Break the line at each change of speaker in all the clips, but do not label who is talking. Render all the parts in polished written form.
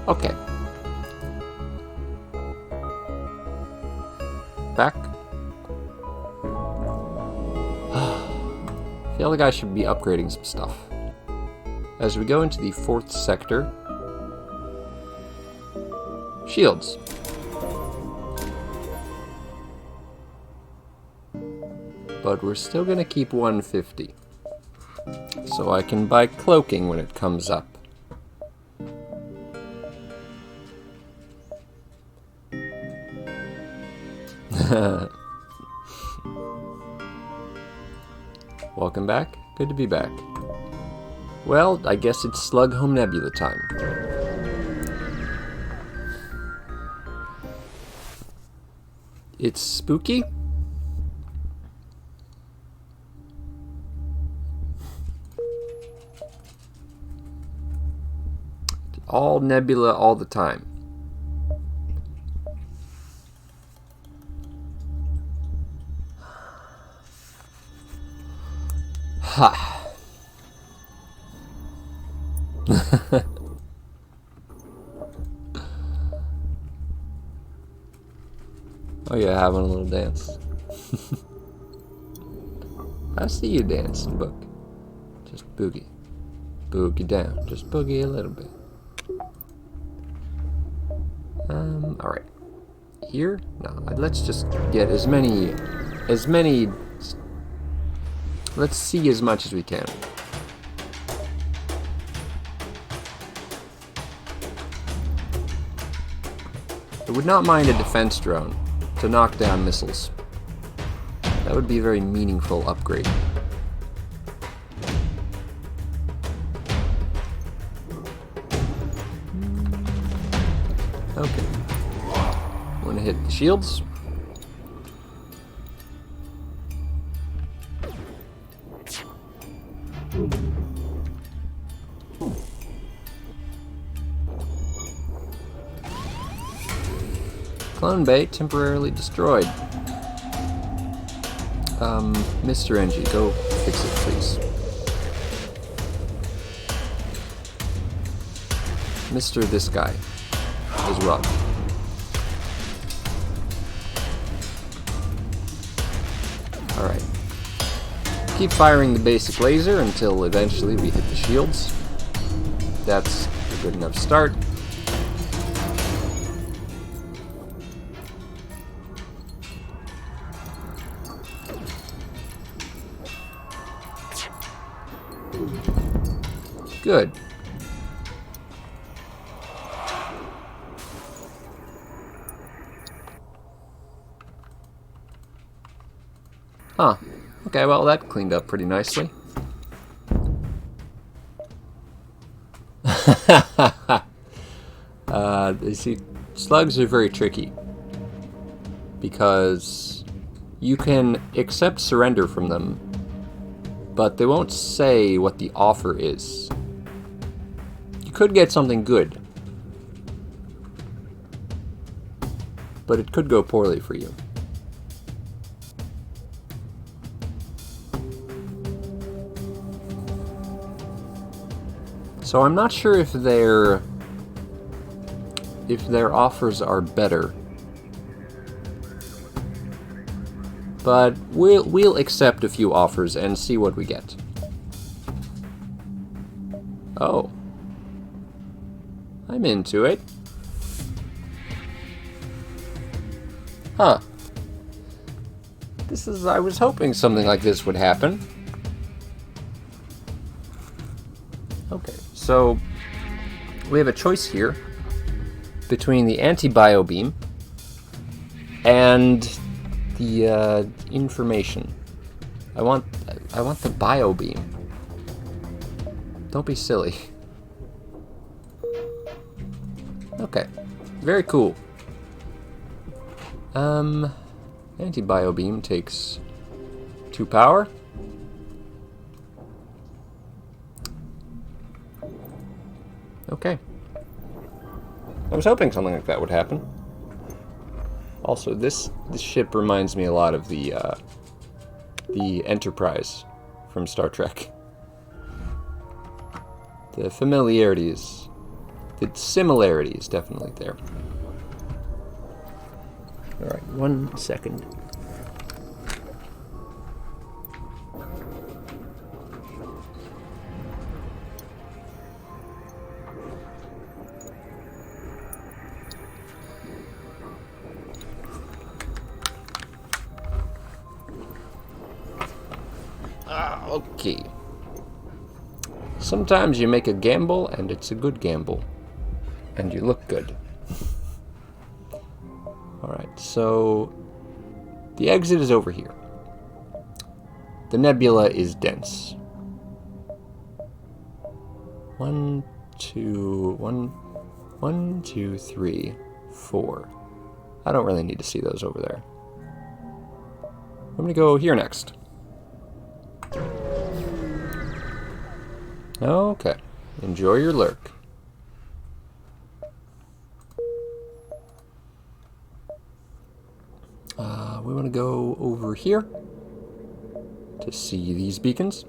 Okay. Back. I feel like I should be upgrading some stuff. As we go into the 4th sector. Shields. But we're still gonna keep 150. So I can buy cloaking when it comes up. Welcome back. Good to be back. Well, I guess it's Slug Home Nebula time. It's spooky. All nebula all the time. Ha. Oh yeah, having a little dance. I see you dancing, Book. Just boogie. Boogie down. Just boogie a little bit. Alright. Here? No, let's just get as many... Let's see as much as we can. I would not mind a defense drone to knock down missiles. That would be a very meaningful upgrade. Okay. Want to hit the shields? Clone bay temporarily destroyed. Mr. Engie, go fix it, please. Mr. This guy as well. Alright. Keep firing the basic laser until eventually we hit the shields. That's a good enough start. Good. Huh. Okay, well that cleaned up pretty nicely. You see, slugs are very tricky. Because you can accept surrender from them, but they won't say what the offer is. You could get something good, but it could go poorly for you. So I'm not sure if their offers are better, but we'll accept a few offers and see what we get. Oh. I'm into it. Huh. I was hoping something like this would happen. Okay, so we have a choice here between the anti-bio beam and the information. I want the bio beam. Don't be silly. Okay, very cool. Anti-bio beam takes 2 power. Okay. I was hoping something like that would happen. Also, this ship reminds me a lot of the Enterprise from Star Trek. The familiarity is the similarity is definitely there. Alright, 1 second. Okay. Sometimes you make a gamble, and it's a good gamble. And you look good. Alright, so the exit is over here. The nebula is dense. 1, 2, 3, 4. I don't really need to see those over there. I'm gonna go here next. Okay. Enjoy your lurk. We want to go over here to see these beacons.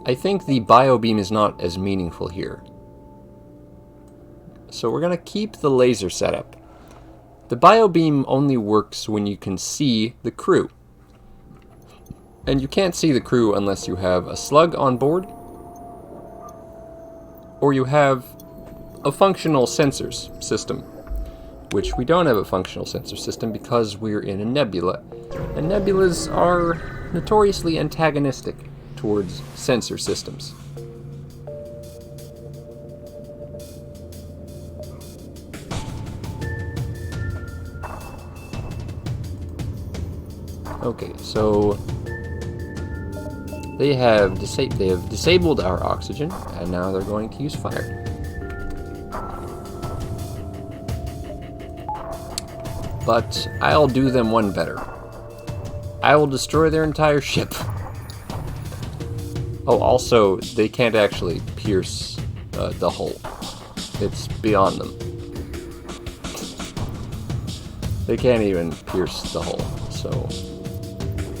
I think the biobeam is not as meaningful here. So we're going to keep the laser setup. The biobeam only works when you can see the crew. And you can't see the crew unless you have a slug on board, or you have a functional sensors system, which we don't have a functional sensor system because we're in a nebula, and nebulas are notoriously antagonistic towards sensor systems. Okay, so they have disabled our oxygen, and now they're going to use fire. But I'll do them one better. I will destroy their entire ship. Oh, also, they can't actually pierce the hull. It's beyond them. They can't even pierce the hull, so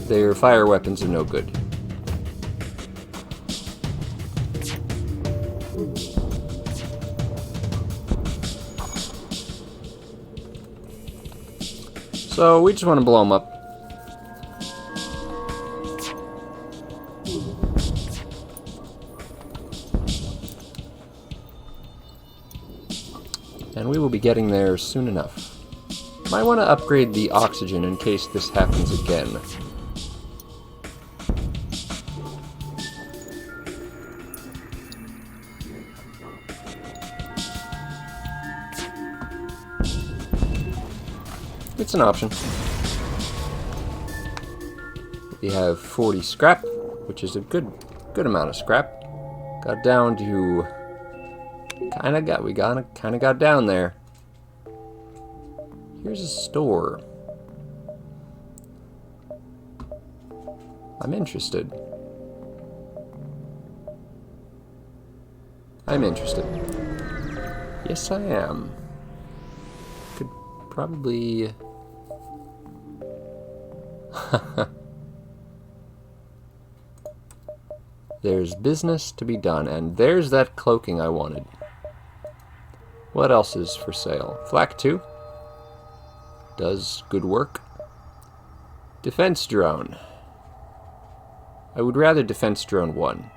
their fire weapons are no good. So we just want to blow them up. And we will be getting there soon enough. Might want to upgrade the oxygen in case this happens again. It's an option. We have 40 scrap, which is a good amount of scrap. Got down to we kinda got down there. Here's a store. I'm interested. Yes, I am. Could probably... There's business to be done, and there's that cloaking I wanted. What else is for sale? Flak 2. Does good work. Defense drone. I would rather defense drone 1.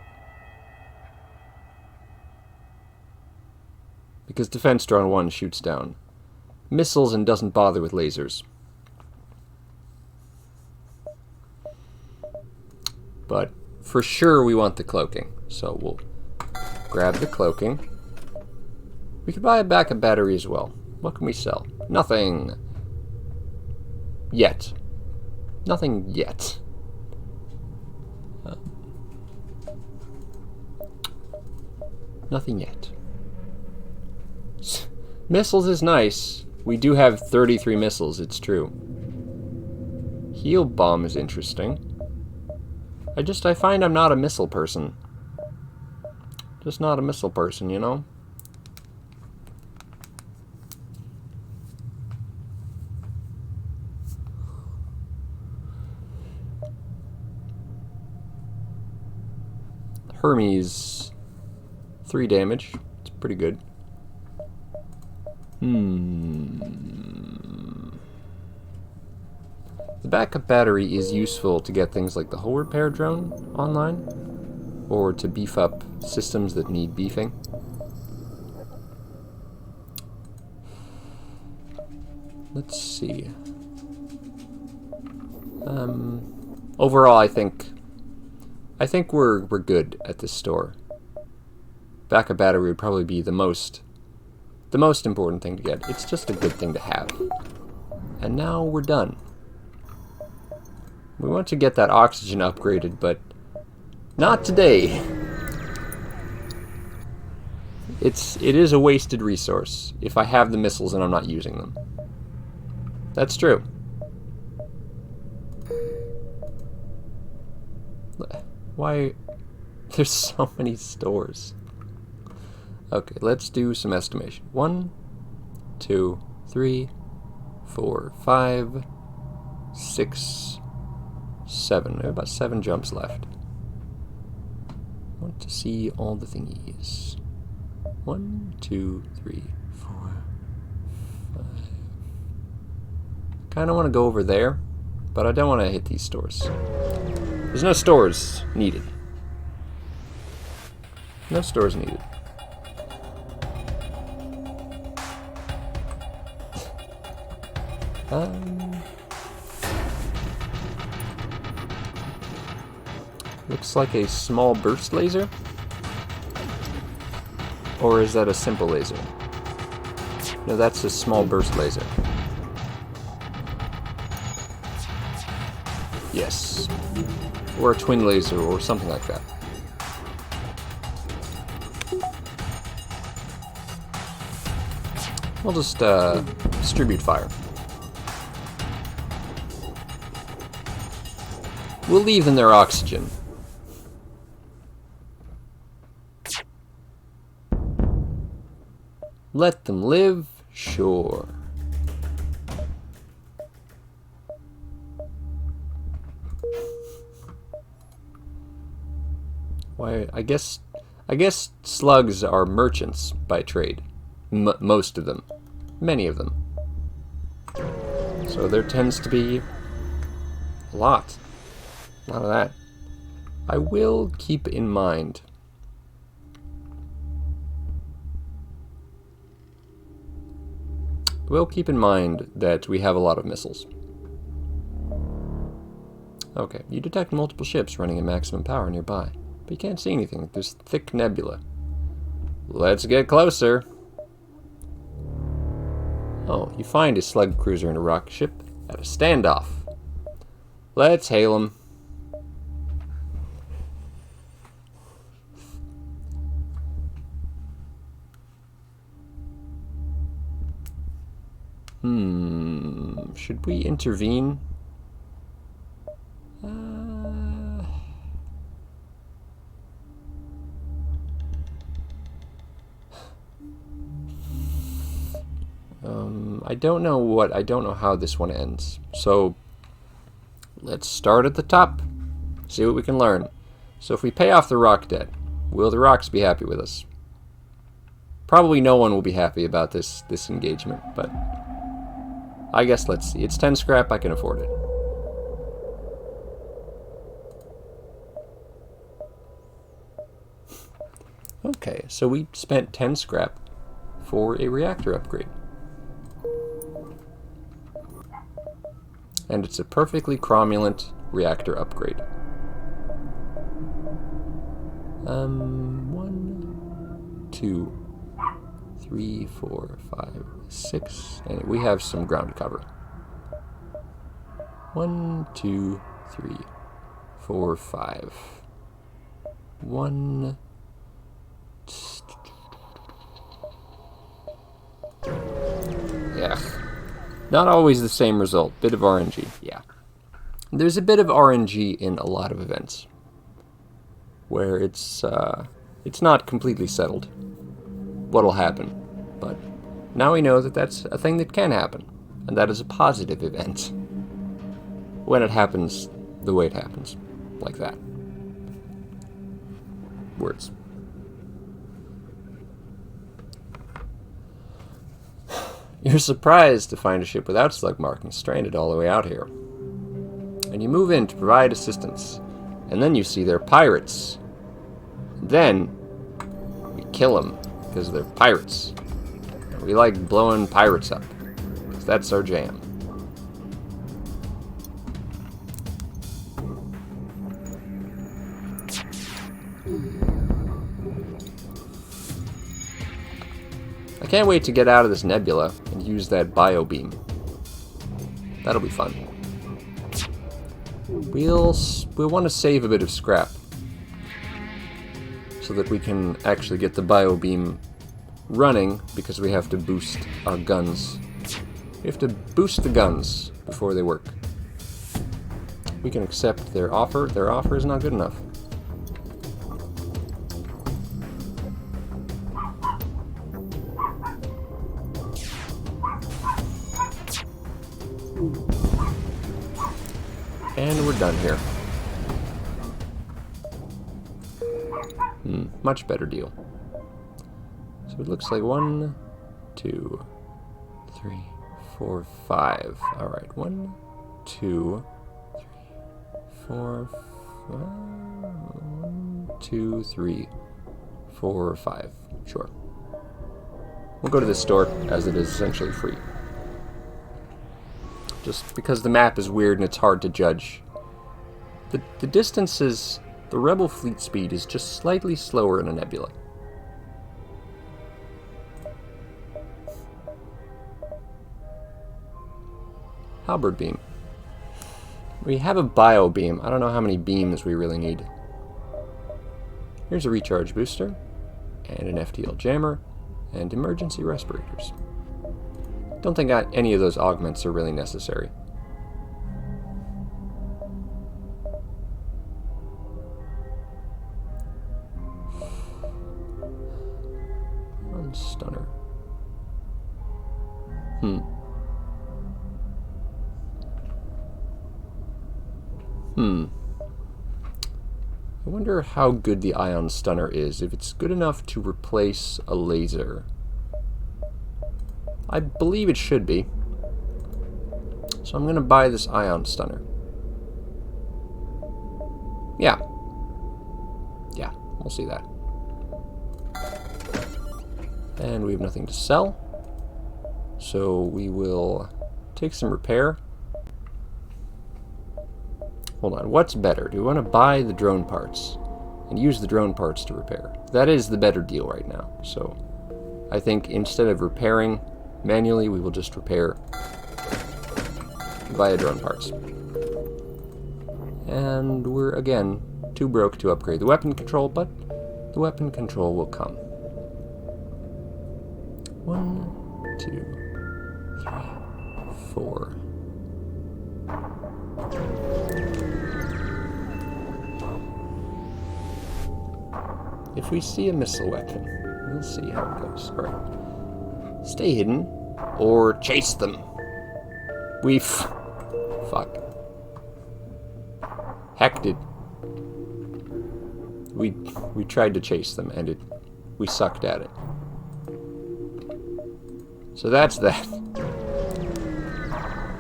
Because defense drone 1 shoots down missiles and doesn't bother with lasers. But for sure we want the cloaking, so we'll grab the cloaking. We could buy a backup battery as well. What can we sell? Nothing. Yet. Nothing yet. Nothing yet. Missiles is nice. We do have 33 missiles, it's true. Heal bomb is interesting. I find I'm not a missile person. Just not a missile person, you know? Hermes 3 damage. It's pretty good. The backup battery is useful to get things like the hull repair drone online, or to beef up systems that need beefing. Let's see. Overall, I think we're good at this store. Backup battery would probably be the most important thing to get. It's just a good thing to have. And now we're done. We want to get that oxygen upgraded, but not today. It is a wasted resource if I have the missiles and I'm not using them. That's true. Why? There's so many stores. Okay, let's do some estimation. 1, 2, 3, 4, 5, 6, 7. We have about 7 jumps left. I want to see all the thingies. 1, 2, 3, 4, 5. Kind of want to go over there, but I don't want to hit these stores. There's no stores needed. No stores needed. Looks like a small burst laser. Or is that a simple laser? No, that's a small burst laser. Yes. Or a twin laser or something like that. We'll just distribute fire. We'll leave them their oxygen. Let them live, sure. Why? I guess slugs are merchants by trade. Most of them, many of them. So there tends to be a lot of that. I will keep in mind. We'll keep in mind that we have a lot of missiles. Okay, you detect multiple ships running at maximum power nearby, but you can't see anything. There's thick nebula. Let's get closer. Oh, you find a slug cruiser and a rocket ship at a standoff. Let's hail them. Should we intervene? I don't know how this one ends. So let's start at the top. See what we can learn. So if we pay off the rock debt, will the rocks be happy with us? Probably no one will be happy about this engagement, but I guess let's see. It's 10 scrap, I can afford it. Okay, so we spent 10 scrap for a reactor upgrade. And it's a perfectly cromulent reactor upgrade. 1, 2, 3, 4, 5, 6, and we have some ground cover. 1, 2, 3, 4, 5. 1. Yeah. Not always the same result. Bit of RNG. Yeah. There's a bit of RNG in a lot of events where it's not completely settled what'll happen. But now we know that that's a thing that can happen, and that is a positive event when it happens the way it happens, like that. Words. You're surprised to find a ship without slug markings stranded all the way out here. And you move in to provide assistance. And then you see they're pirates. Then we kill them because they're pirates. And we like blowing pirates up, because that's our jam. I can't wait to get out of this nebula and use that bio beam. That'll be fun. We'll want to save a bit of scrap so that we can actually get the bio beam running, because we have to boost our guns. We have to boost the guns before they work. We can accept their offer. Their offer is not good enough. And we're done here. Much better deal. So it looks like 1, 2, 3, 4, 5. Alright, 1, 2, 3, 4, 5. 1, 2, 3, 4, 5. Sure. We'll go to this store, as it is essentially free. Just because the map is weird and it's hard to judge. The distance is... The Rebel fleet speed is just slightly slower in a nebula. Halberd beam. We have a bio beam. I don't know how many beams we really need. Here's a recharge booster, and an FTL jammer, and emergency respirators. Don't think any of those augments are really necessary. One stunner. I wonder how good the ion stunner is, if it's good enough to replace a laser. I believe it should be. So I'm going to buy this ion stunner. Yeah. Yeah, we'll see that. And we have nothing to sell. So we will take some repair. Hold on, what's better? Do we want to buy the drone parts and use the drone parts to repair? That is the better deal right now. So I think instead of repairing manually, we will just repair via drone parts. And we're, again, too broke to upgrade the weapon control, but the weapon control will come. 1, 2, 3, 4. If we see a missile weapon, we'll see how it goes. Alright. Stay hidden, or chase them. Fuck. Hecked it. We tried to chase them, and we sucked at it. So that's that.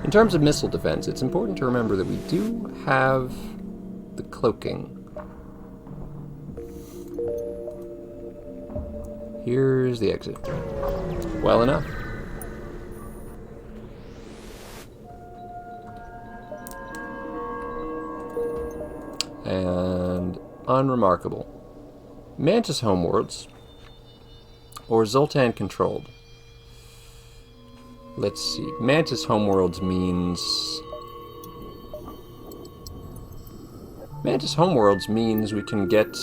In terms of missile defense, it's important to remember that we do have the cloaking. Here's the exit. Well enough. And unremarkable. Mantis homeworlds, or Zoltan controlled. Let's see. Mantis homeworlds means... Mantis homeworlds means we can get...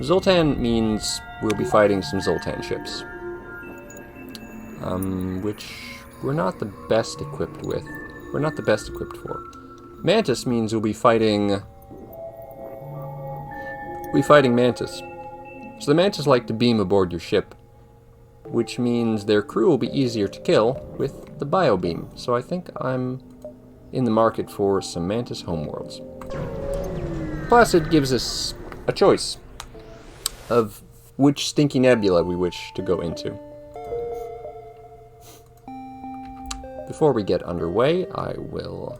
Zoltan means we'll be fighting some Zoltan ships. Which we're not the best equipped with. We're not the best equipped for. Mantis means we'll be fighting... Mantis. So the Mantis like to beam aboard your ship, which means their crew will be easier to kill with the bio beam. So I think I'm in the market for some Mantis homeworlds. Plus it gives us a choice of which stinky nebula we wish to go into. Before we get underway, I will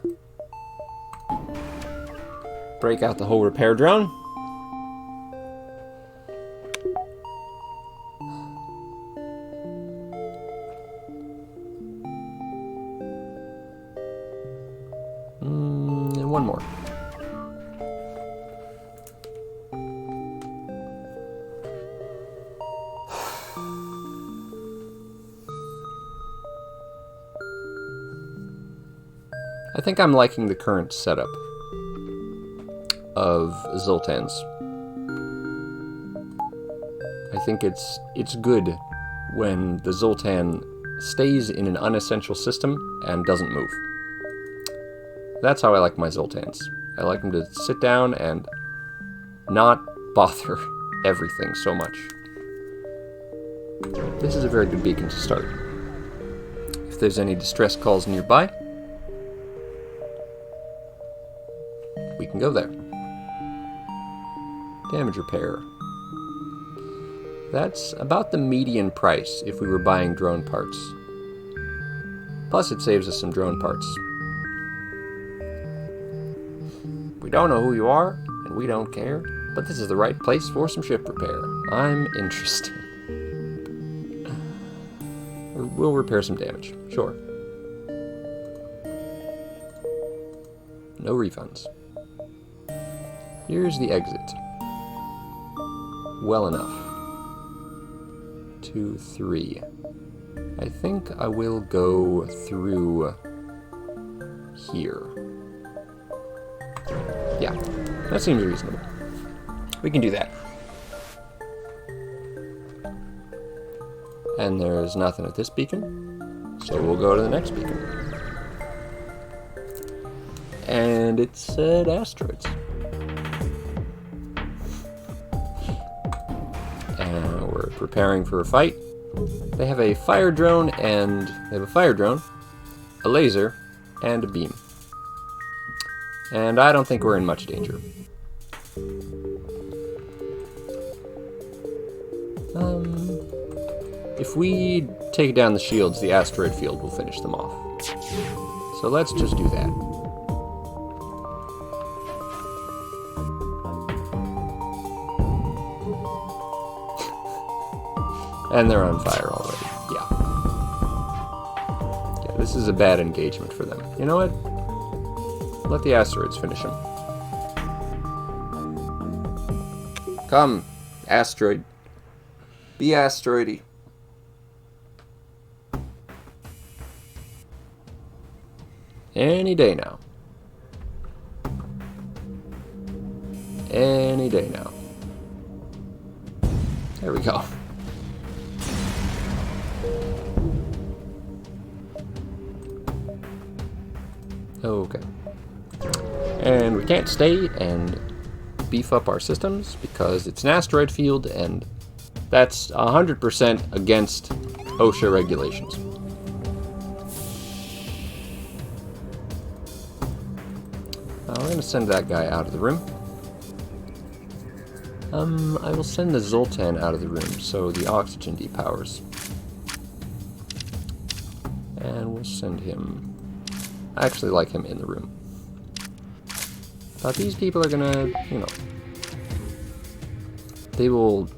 break out the whole repair drone. And one more. I think I'm liking the current setup of Zoltan's. I think it's good when the Zoltan stays in an unessential system and doesn't move. That's how I like my Zoltans. I like them to sit down and not bother everything so much. This is a very good beacon to start. If there's any distress calls nearby, we can go there. Damage repair. That's about the median price if we were buying drone parts. Plus it saves us some drone parts. We don't know who you are, and we don't care, but this is the right place for some ship repair. I'm interested. We'll repair some damage, sure. No refunds. Here's the exit. Well enough. 2, 3. I think I will go through here. Yeah, that seems reasonable. We can do that. And there's nothing at this beacon, so we'll go to the next beacon. And it said asteroids. And we're preparing for a fight. They have a fire drone, and they have a fire drone, a laser, and a beam. And I don't think we're in much danger. If we take down the shields, the asteroid field will finish them off. So let's just do that. And they're on fire already. Yeah, this is a bad engagement for them. You know what? Let the asteroids finish them. Come, asteroid. Be asteroidy. Any day now. Any day now. There we go. Okay. And we can't stay and beef up our systems because it's an asteroid field and that's 100% against OSHA regulations. We're going to send that guy out of the room. I will send the Zoltan out of the room so the oxygen depowers. And we'll send him... I actually like him in the room. But these people are gonna, you know... They will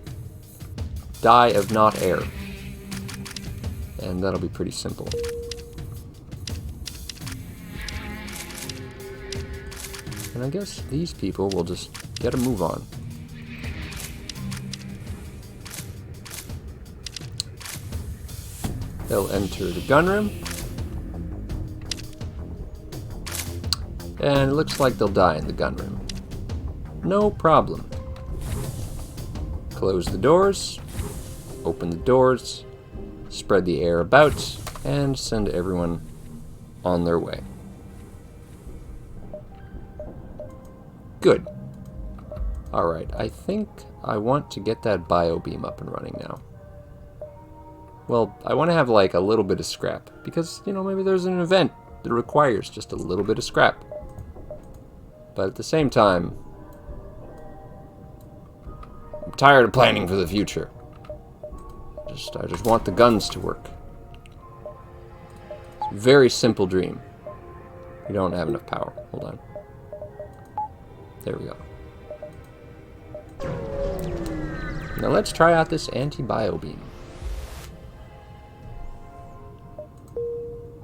die of not air. And that'll be pretty simple. And I guess these people will just get a move on. They'll enter the gunroom. And it looks like they'll die in the gunroom. No problem. Close the doors. Open the doors. Spread the air about. And send everyone on their way. Good. Alright, I think I want to get that bio beam up and running now. Well, I want to have like a little bit of scrap. Because, you know, maybe there's an event that requires just a little bit of scrap. But at the same time, I'm tired of planning for the future. I just want the guns to work. So Very simple dream. We don't have enough power. Hold on. There we go. Now let's try out this anti-bio beam.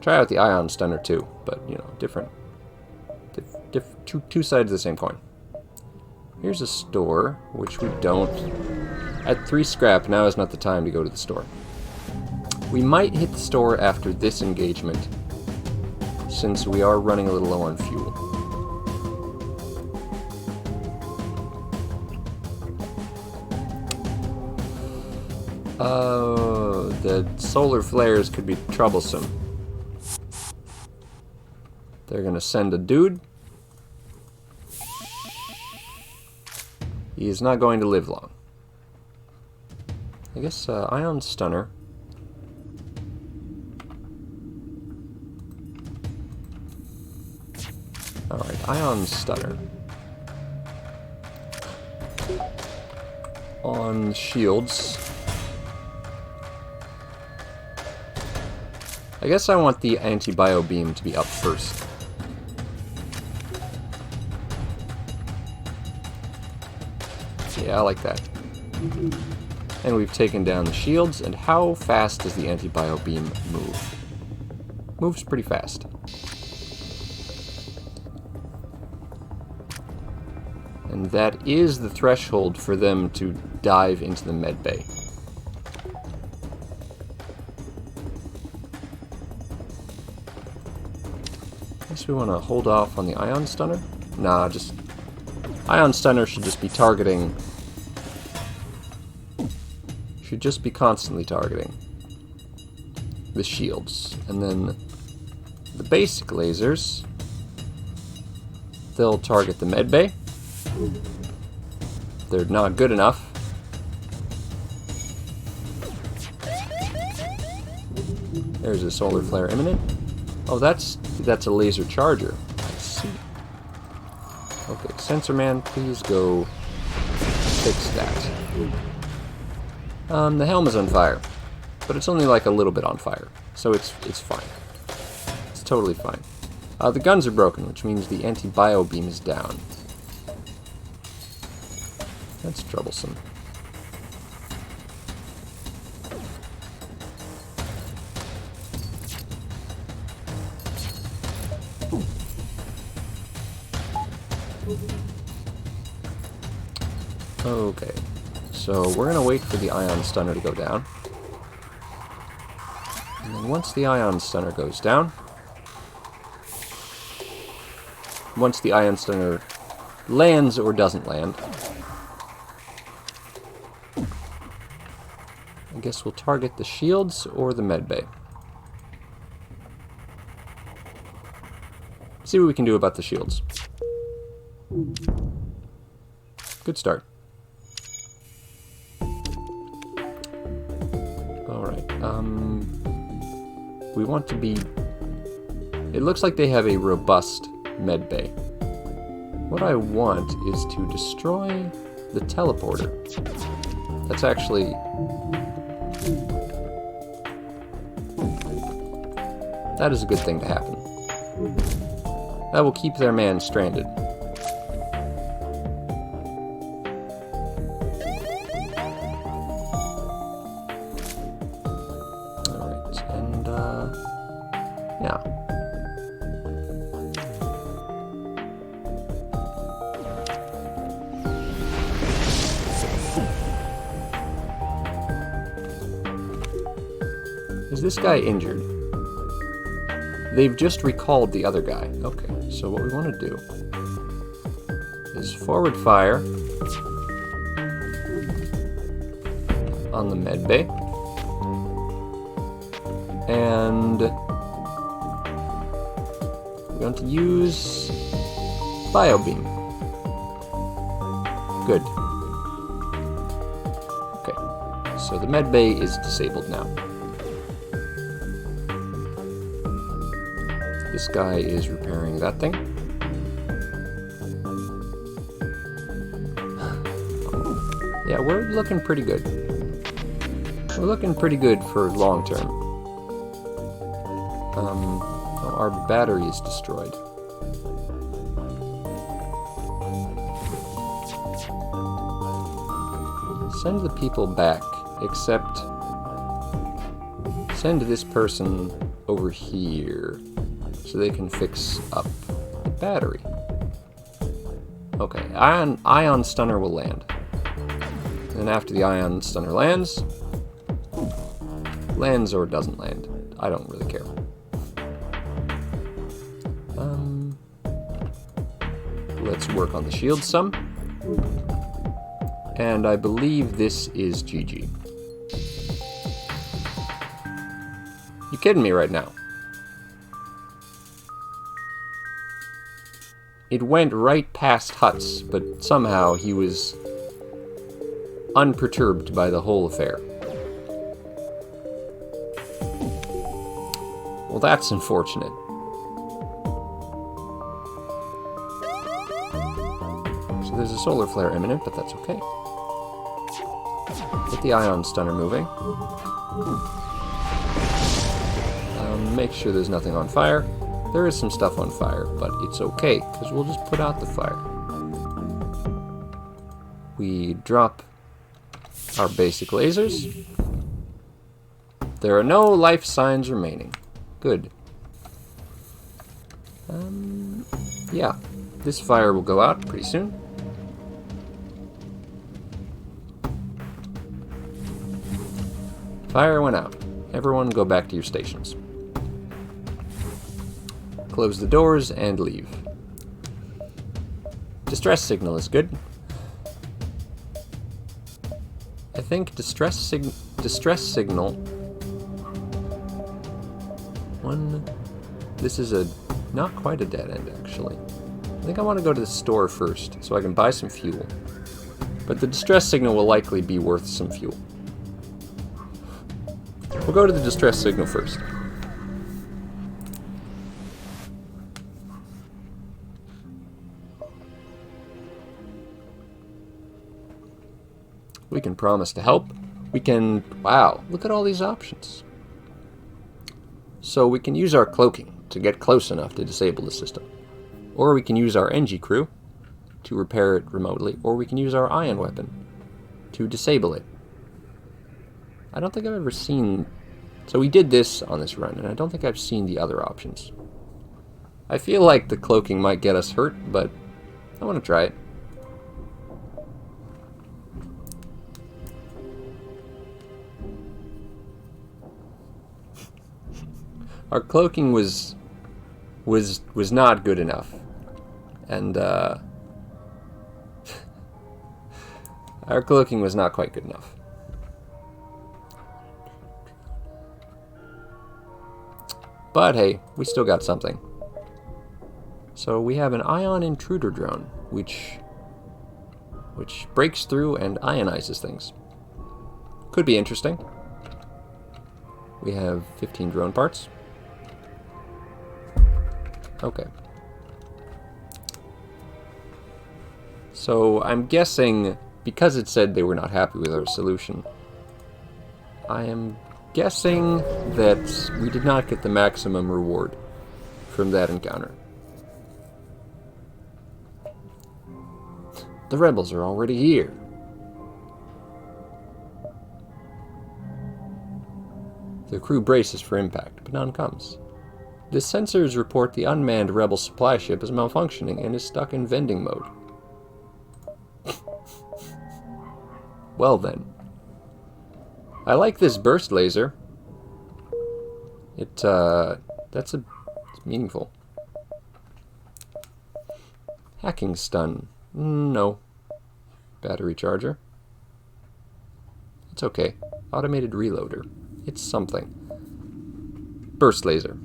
Try out the ion stunner too, but you know, different. Two sides of the same coin. Here's a store, which we don't. At 3 scrap, now is not the time to go to the store. We might hit the store after this engagement, since we are running a little low on fuel. Oh, the solar flares could be troublesome. They're gonna send a dude. He is not going to live long. I guess ion stunner. Alright, ion stunner. On shields. I guess I want the anti-bio beam to be up first. Yeah, I like that. And we've taken down the shields, and how fast does the anti-bio beam move? Moves pretty fast. And that is the threshold for them to dive into the med bay. Guess we want to hold off on the ion stunner? Nah, just... Ion stunner should just be targeting... Should just be constantly targeting the shields. And then the basic lasers, they'll target the med bay. They're not good enough. There's a solar flare imminent. Oh, that's a laser charger. I see. Okay, Sensor Man, please go fix that. The helm is on fire, but it's only like a little bit on fire, so it's fine. It's totally fine. The guns are broken, which means the anti-bio beam is down. That's troublesome. Okay, so we're gonna wait for the ion stunner to go down. And then once the ion stunner goes down, once the ion stunner lands or doesn't land, I guess we'll target the shields or the med bay. See what we can do about the shields. Good start. Alright, we want to be... It looks like they have a robust med bay. What I want is to destroy the teleporter. That's actually... That is a good thing to happen. That will keep their man stranded. Alright, and yeah. Is this guy injured? They've just recalled the other guy. Okay, so what we want to do is forward fire on the med bay, and we're going to use bio beam. Good. Okay, so the med bay is disabled now. This guy is repairing that thing. Yeah, we're looking pretty good. We're looking pretty good for long term. Oh, our battery is destroyed. Send the people back, except send this person over here so they can fix up the battery. Okay, ion stunner will land. And after the ion stunner lands or doesn't land, I don't really care. Let's work on the shield some. And I believe this is GG. You kidding me right now? It went right past huts, but somehow he was unperturbed by the whole affair. Well, that's unfortunate. So there's a solar flare imminent, but that's okay. Get the ion stunner moving. Make sure there's nothing on fire. There is some stuff on fire, but it's okay, because we'll just put out the fire. We drop our basic lasers. There are no life signs remaining. Good. Yeah, this fire will go out pretty soon. Fire went out. Everyone go back to your stations. Close the doors and leave. Distress signal is good. I think distress signal. This is not quite a dead end, actually. I think I want to go to the store first so I can buy some fuel. But the distress signal will likely be worth some fuel. We'll go to the distress signal first. We can promise to help. We can... Wow, look at all these options. So we can use our cloaking to get close enough to disable the system. Or we can use our NG crew to repair it remotely. Or we can use our ion weapon to disable it. I don't think I've ever seen... So we did this on this run, and I don't think I've seen the other options. I feel like the cloaking might get us hurt, but I want to try it. Our cloaking was not good enough, and our cloaking was not quite good enough. But hey, we still got something. So we have an ion intruder drone, which breaks through and ionizes things. Could be interesting. We have 15 drone parts. Okay. So I'm guessing, because it said they were not happy with our solution, I am guessing that we did not get the maximum reward from that encounter. The rebels are already here. The crew braces for impact, but none comes. The sensors report the unmanned rebel supply ship is malfunctioning and is stuck in vending mode. Well then. I like this burst laser. It's meaningful. Hacking stun. No. Battery charger. It's okay. Automated reloader. It's something. Burst laser.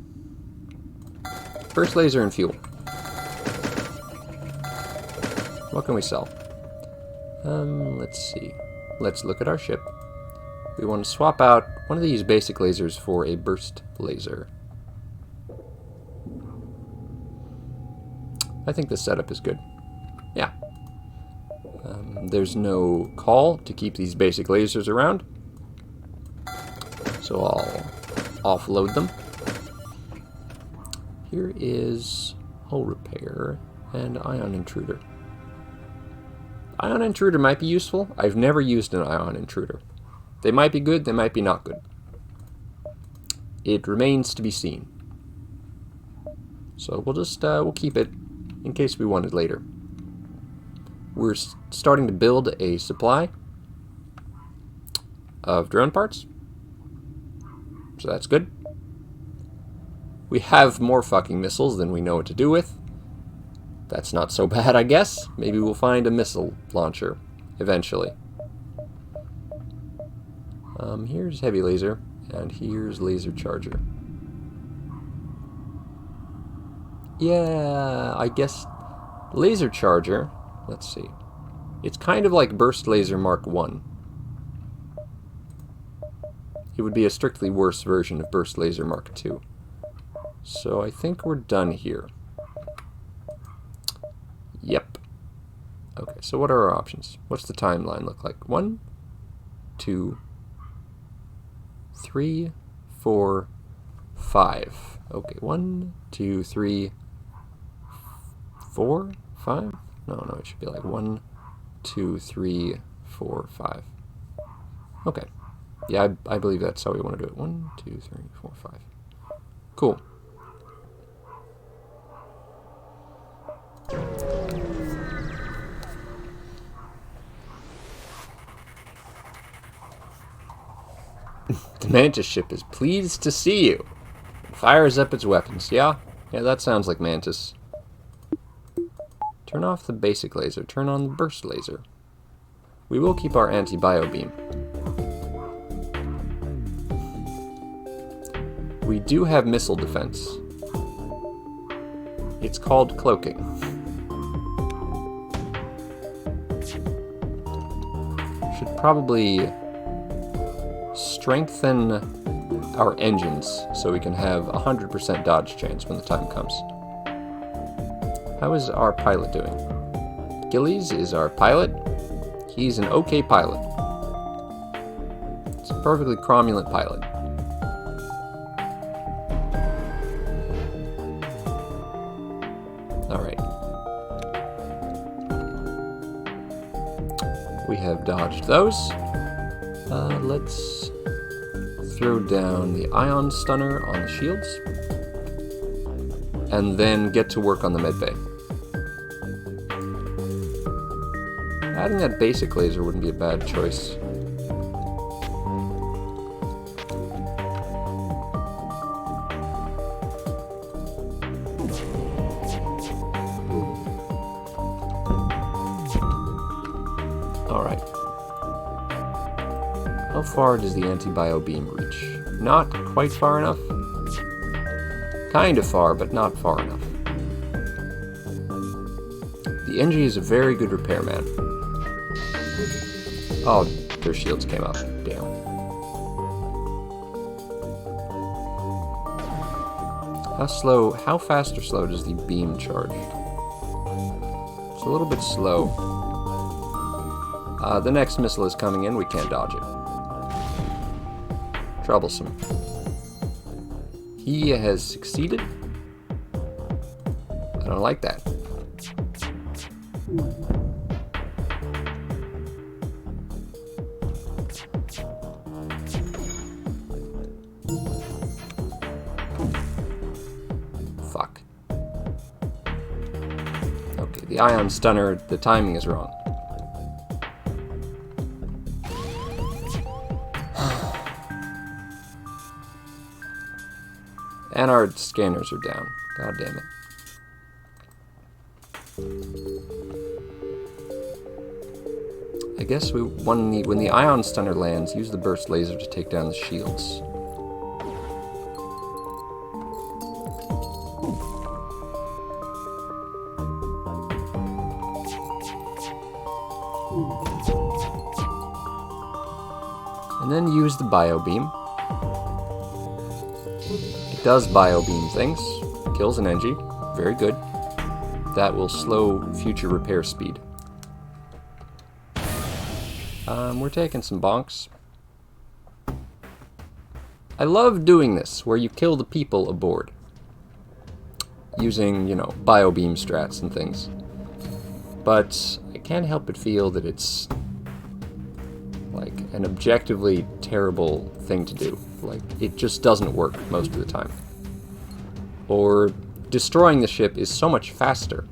Burst laser and fuel. What can we sell? Let's see. Let's look at our ship. We want to swap out one of these basic lasers for a burst laser. I think this setup is good. Yeah. There's no call to keep these basic lasers around, so I'll offload them. Here is hull repair and ion intruder. Ion intruder might be useful. I've never used an ion intruder. They might be good, they might be not good. It remains to be seen. So we'll just we'll keep it in case we want it later. We're starting to build a supply of drone parts, so that's good. We have more fucking missiles than we know what to do with. That's not so bad, I guess. Maybe we'll find a missile launcher eventually. Here's heavy laser, and here's laser charger. Yeah, I guess laser charger, let's see. It's kind of like burst laser Mark 1. It would be a strictly worse version of burst laser Mark 2. So I think we're done here. Yep. Okay, so what are our options? What's the timeline look like? 1, 2, 3, 4, 5. Okay, 1, 2, 3, 4, 5? No, it should be like 1, 2, 3, 4, 5. Okay. Yeah, I believe that's how we want to do it. 1, 2, 3, 4, 5. Cool. The Mantis ship is pleased to see you. It fires up its weapons. Yeah, that sounds like Mantis. Turn off the basic laser. Turn on the burst laser. We will keep our anti-bio beam. We do have missile defense. It's called cloaking. Should probably strengthen our engines so we can have 100% dodge chance when the time comes. How is our pilot doing? Gillies is our pilot. He's an okay pilot. It's a perfectly cromulent pilot. Alright. We have dodged those. Let's throw down the ion stunner on the shields. And then get to work on the medbay. Adding that basic laser wouldn't be a bad choice. Alright. How far does the anti-bio beam reach? Not quite far enough. Kind of far, but not far enough. The NG is a very good repairman. Oh, their shields came up. Damn. How fast or slow does the beam charge? It's a little bit slow. The next missile is coming in. We can't dodge it. Troublesome. He has succeeded. I don't like that. Fuck. Okay, the ion stunner, the timing is wrong. And our scanners are down. God damn it. I guess when the ion stunner lands, use the burst laser to take down the shields. And then use the bio beam. It does bio beam things. Kills an NG. Very good. That will slow future repair speed. We're taking some bonks. I love doing this, where you kill the people aboard. using, you know, biobeam strats and things. But I can't help but feel that it's like an objectively terrible thing to do. Like, it just doesn't work most of the time. Or destroying the ship is so much faster.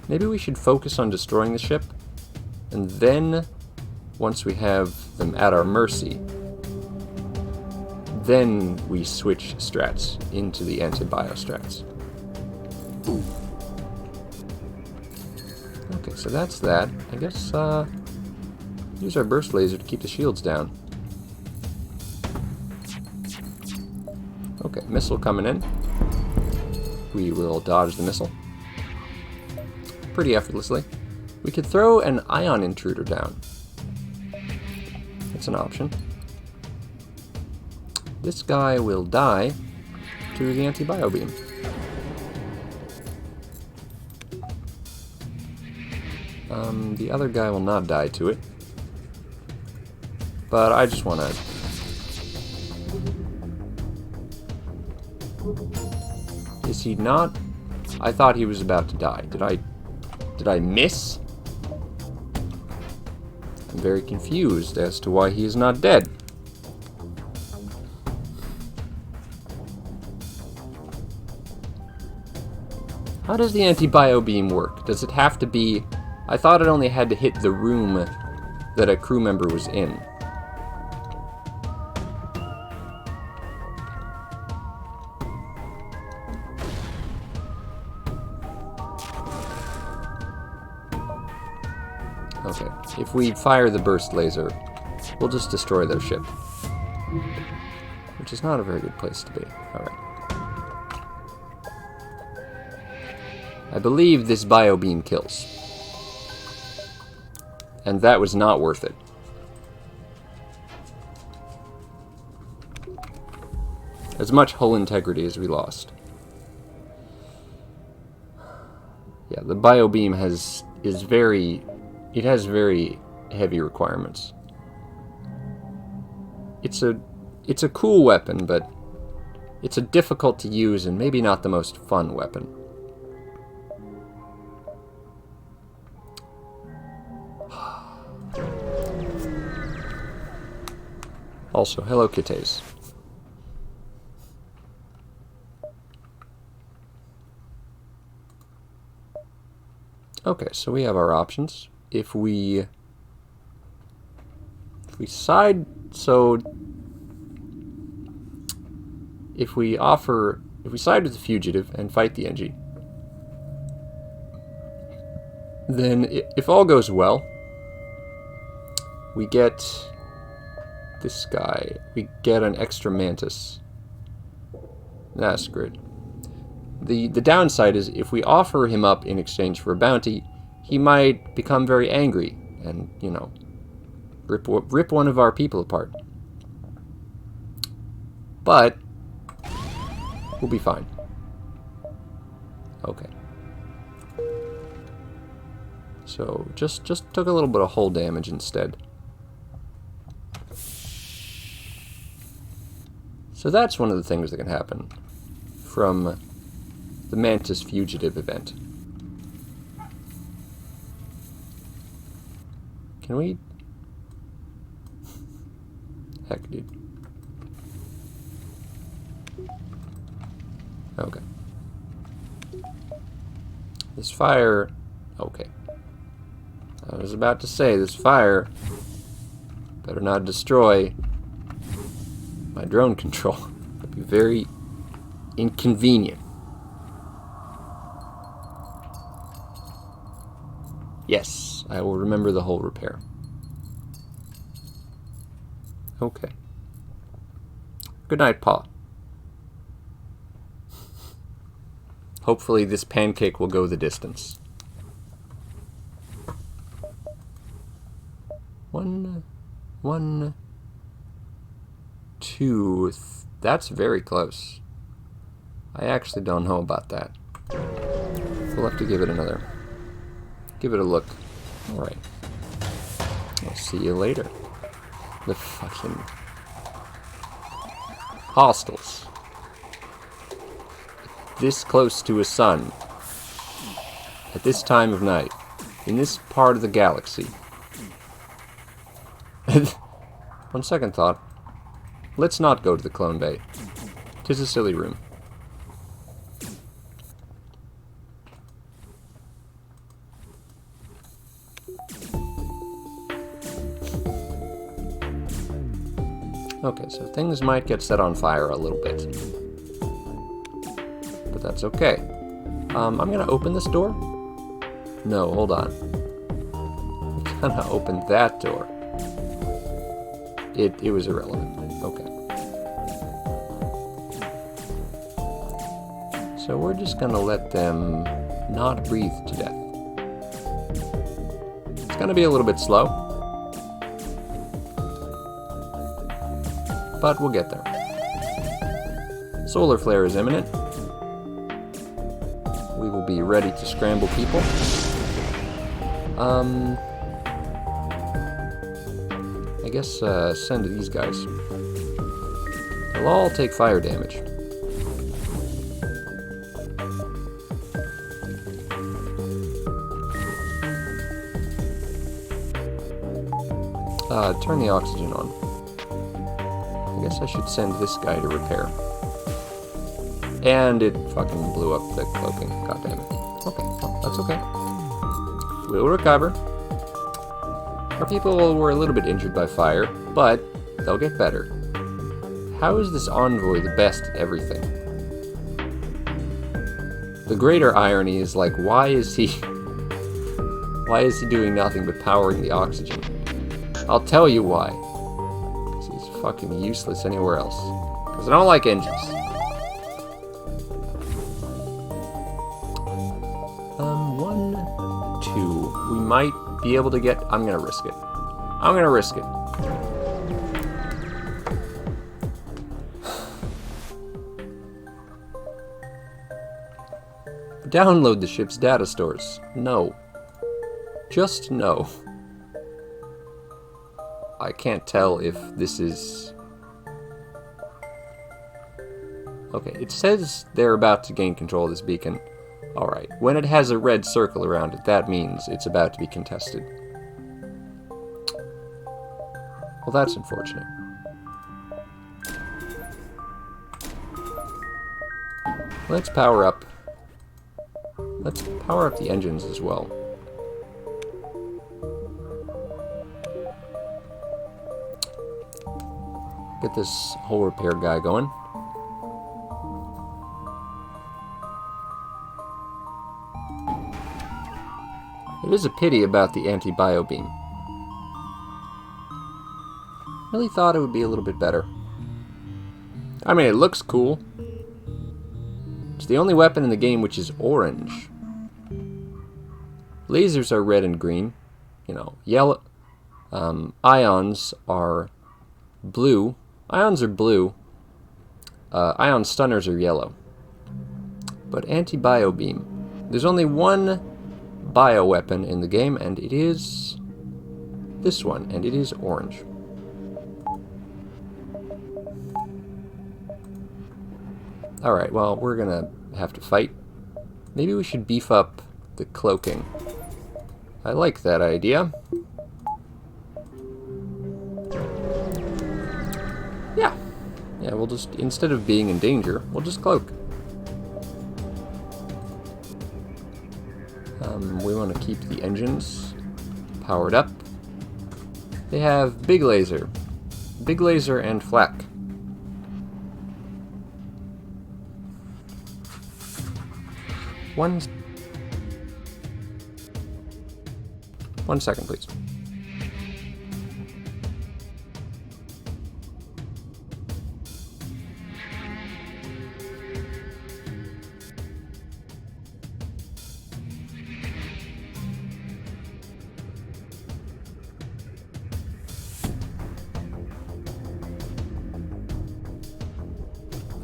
Maybe we should focus on destroying the ship, and then, once we have them at our mercy, then we switch strats into the anti-bio strats. Okay, so that's that. I guess, use our burst laser to keep the shields down. Okay, missile coming in. We will dodge the missile pretty effortlessly. We could throw an ion intruder down. That's an option. This guy will die to the anti-bio beam. The other guy will not die to it. But I just want to... Is he not? I thought he was about to die. Did I miss? I'm very confused as to why he is not dead. How does the anti-bio beam work? Does it have to be... I thought it only had to hit the room that a crew member was in. Okay, if we fire the burst laser, we'll just destroy their ship. Which is not a very good place to be. Alright. I believe this bio beam kills. And that was not worth it. As much hull integrity as we lost. Yeah, the bio beam has very heavy requirements. It's a cool weapon, but it's a difficult to use and maybe not the most fun weapon. Also, hello kitties. Okay, so we have our options. If we side with the fugitive and fight the NG, then if all goes well, we get this guy. We get an extra mantis. That's good. The downside is if we offer him up in exchange for a bounty, he might become very angry and, you know, rip one of our people apart. But we'll be fine. Okay. So just took a little bit of hull damage instead. So that's one of the things that can happen from the Mantis Fugitive event. Can we... Heck, dude. Okay. This fire... Okay. I was about to say, this fire better not destroy my drone control. That'd be very inconvenient. Yes, I will remember the whole repair. Okay. Good night, Pa. Hopefully this pancake will go the distance. One, two. That's very close. I actually don't know about that. We'll have to give it a look. Alright. I'll see you later. The fucking hostiles. this close to a sun at this time of night in this part of the galaxy. On second thought, let's not go to the clone bay. 'Tis a silly room. Okay, so things might get set on fire a little bit. But that's okay. I'm gonna open this door? No, hold on. I'm gonna open that door. It was irrelevant. Okay. So we're just gonna let them not breathe to death. It's gonna be a little bit slow, but we'll get there. Solar flare is imminent. We will be ready to scramble people. I guess send these guys. They'll all take fire damage. Turn the oxygen on. I guess I should send this guy to repair. And it fucking blew up the cloaking. God damn it. Okay, well, that's okay. We'll recover. Our people were a little bit injured by fire, but they'll get better. How is this envoy the best at everything? The greater irony is, like, why is he doing nothing but powering the oxygen? I'll tell you why. Because he's fucking useless anywhere else. Because I don't like engines. 1, 2. We might be able to get... I'm gonna risk it. I'm gonna risk it. Download the ship's data stores. No. Just no. I can't tell if this is... Okay, it says they're about to gain control of this beacon. Alright, when it has a red circle around it, that means it's about to be contested. Well, that's unfortunate. Let's power up. Let's power up the engines as well. Get this whole repair guy going. It is a pity about the anti-bio beam. Really thought it would be a little bit better. I mean, it looks cool. It's the only weapon in the game which is orange. Lasers are red and green. You know, yellow. Ions are blue. Ions are blue. Ion stunners are yellow. But anti-bio beam. There's only one bioweapon in the game, and it is this one, and it is orange. Alright, well, we're gonna have to fight. Maybe we should beef up the cloaking. I like that idea. Yeah, we'll just, instead of being in danger, we'll just cloak. We want to keep the engines powered up. They have big laser and flak. One second, please.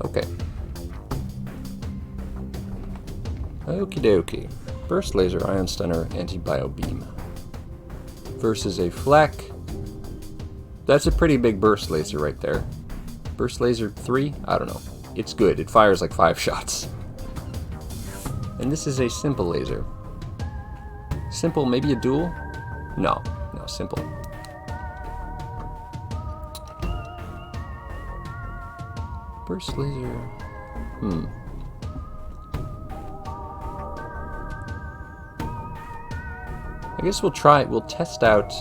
Okay. Okie dokie. Burst laser, ion stunner, anti-bio beam. Versus a flak. That's a pretty big burst laser right there. Burst laser 3? I don't know. It's good. It fires like 5 shots. And this is a simple laser. Simple, maybe a dual? No, simple. Burst laser. I guess we'll test out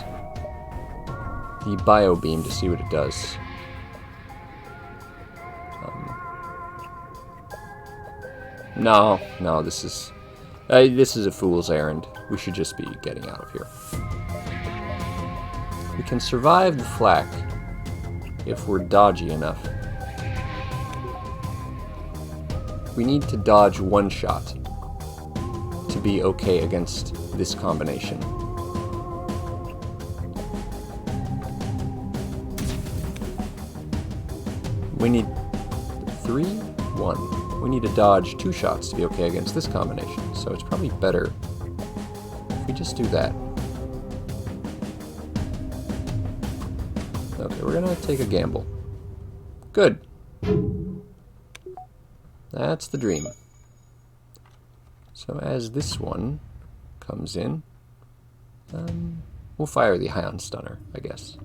the bio beam to see what it does. No, this is a fool's errand. We should just be getting out of here. We can survive the flak if we're dodgy enough. We need to dodge one shot to be okay against this combination. We need 3, 1. We need to dodge 2 shots to be okay against this combination, so it's probably better if we just do that. Okay, we're gonna take a gamble. Good. That's the dream. So as this one comes in, we'll fire the ion stunner, I guess.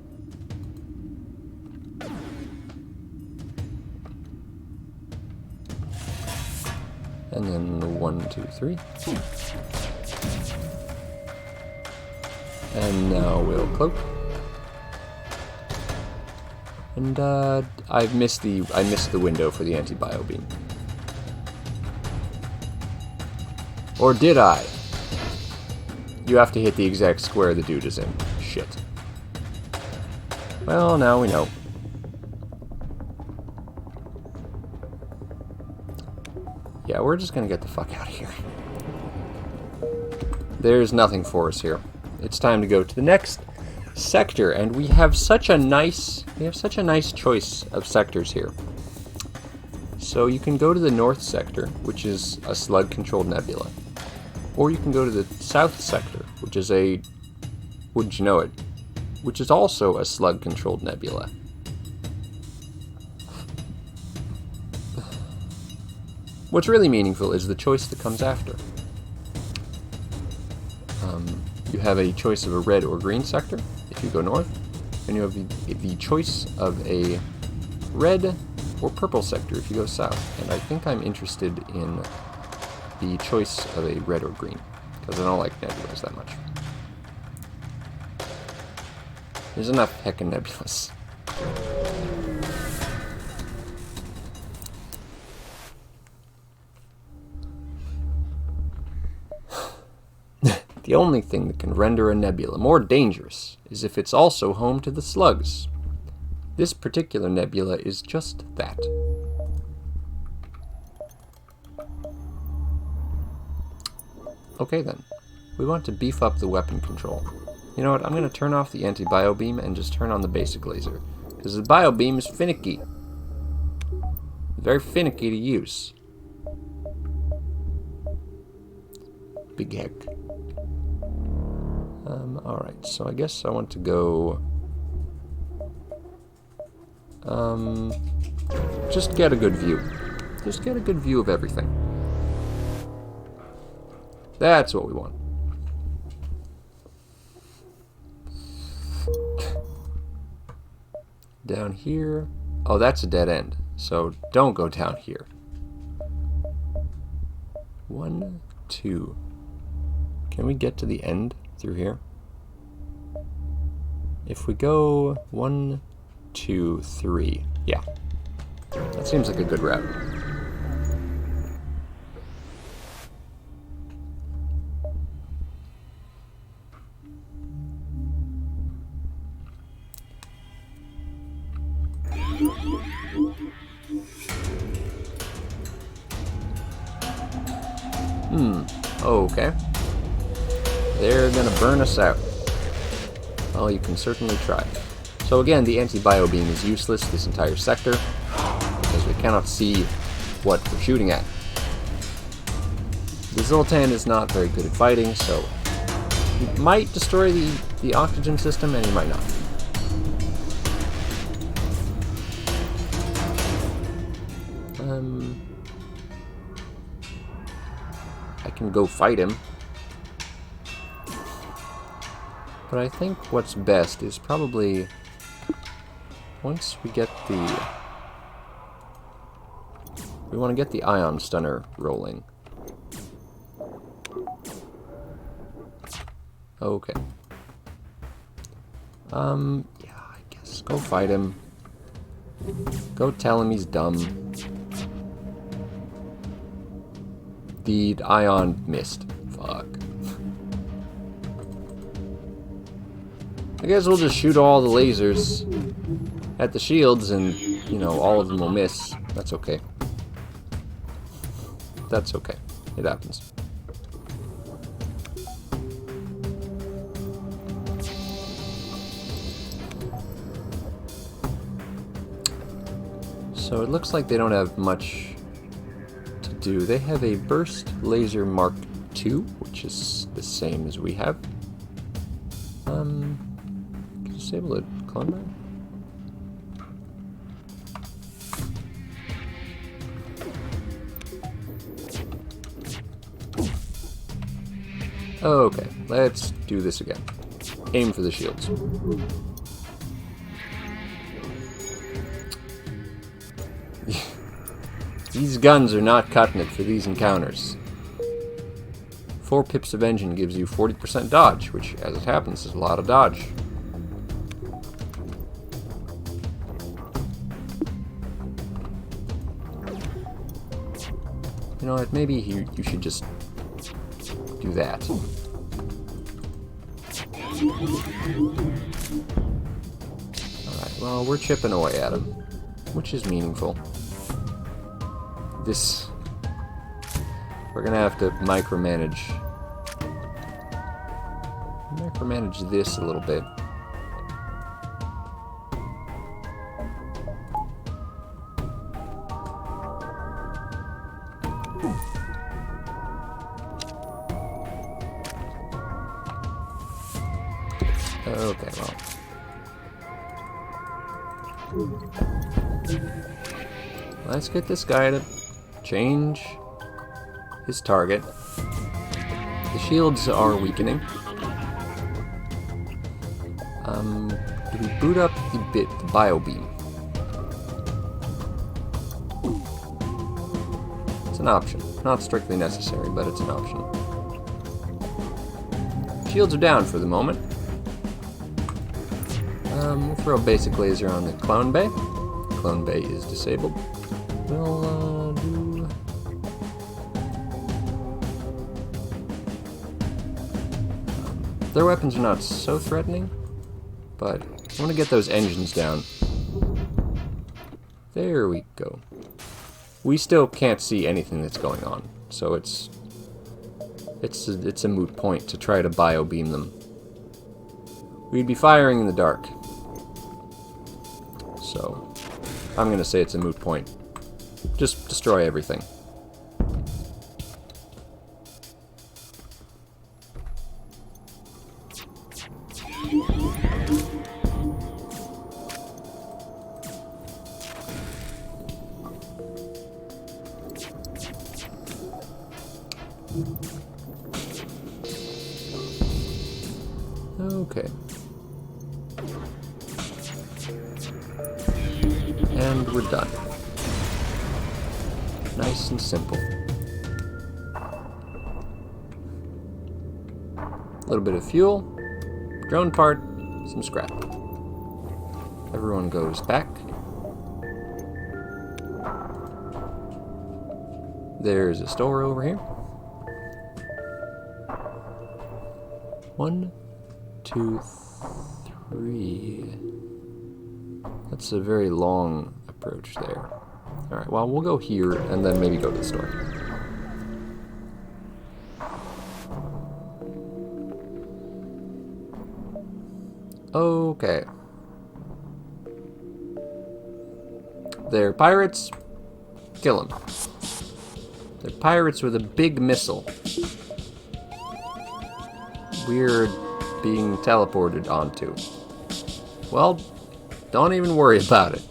And then the 1, 2, 3. And now we'll cloak. And I missed the window for the anti-bio beam. Or did I? You have to hit the exact square the dude is in. Shit. Well, now we know. Yeah, we're just gonna get the fuck out of here. There's nothing for us here. It's time to go to the next sector, and we have such a nice choice of sectors here. So you can go to the north sector, which is a slug-controlled nebula. Or you can go to the south sector, which is a... wouldn't you know it? Which is also a slug-controlled nebula. What's really meaningful is the choice that comes after. You have a choice of a red or green sector if you go north, and you have the choice of a red or purple sector if you go south. And I think I'm interested in the choice of a red or green, because I don't like nebulas that much. There's enough heckin' nebulas. The only thing that can render a nebula more dangerous is if it's also home to the slugs. This particular nebula is just that. Okay then, we want to beef up the weapon control. You know what, I'm going to turn off the anti-bio beam and just turn on the basic laser, because the bio beam is finicky. Very finicky to use. Big heck. Alright, so I guess I want to go... just get a good view. Just get a good view of everything. That's what we want. Down here... oh, that's a dead end, so don't go down here. 1, 2... Can we get to the end through here? If we go 1, 2, 3, yeah. That seems like a good route. Okay. They're gonna burn us out. Well, you can certainly try. So again, the anti-bio beam is useless this entire sector, because we cannot see what we're shooting at. The Zoltan is not very good at fighting, so he might destroy the oxygen system, and he might not. I can go fight him. But I think what's best is probably once we get the... We want to get the ion stunner rolling. Okay. Yeah, I guess go fight him. Go tell him he's dumb. The ion missed. Fuck. I guess we'll just shoot all the lasers at the shields and, you know, all of them will miss. That's okay. That's okay. It happens. So it looks like they don't have much to do. They have a Burst Laser Mark II, which is the same as we have. Disable it. Clone mode? Okay, let's do this again. Aim for the shields. These guns are not cutting it for these encounters. 4 pips of engine gives you 40% dodge, which, as it happens, is a lot of dodge. You know what, maybe you should just do that. Alright, well, we're chipping away at him, which is meaningful. This... We're gonna have to micromanage this a little bit. Okay, well. Let's get this guy to change his target. The shields are weakening. Do we boot up the bio beam? It's an option. Not strictly necessary, but it's an option. Shields are down for the moment. We'll throw a basic laser on the clone bay. Clone bay is disabled. We'll do... Their weapons are not so threatening, but I want to get those engines down. There we go. We still can't see anything that's going on, so it's a moot point to try to bio beam them. We'd be firing in the dark. So, I'm gonna say it's a moot point. Just destroy everything. Okay. And we're done. Nice and simple. A little bit of fuel, drone part, some scrap. Everyone goes back. There's a store over here. 1, 2, 3. That's a very long approach there. Alright, well, we'll go here and then maybe go to the store. Okay. They're pirates. Kill them. They're pirates with a big missile. We're being teleported onto. Well, don't even worry about it.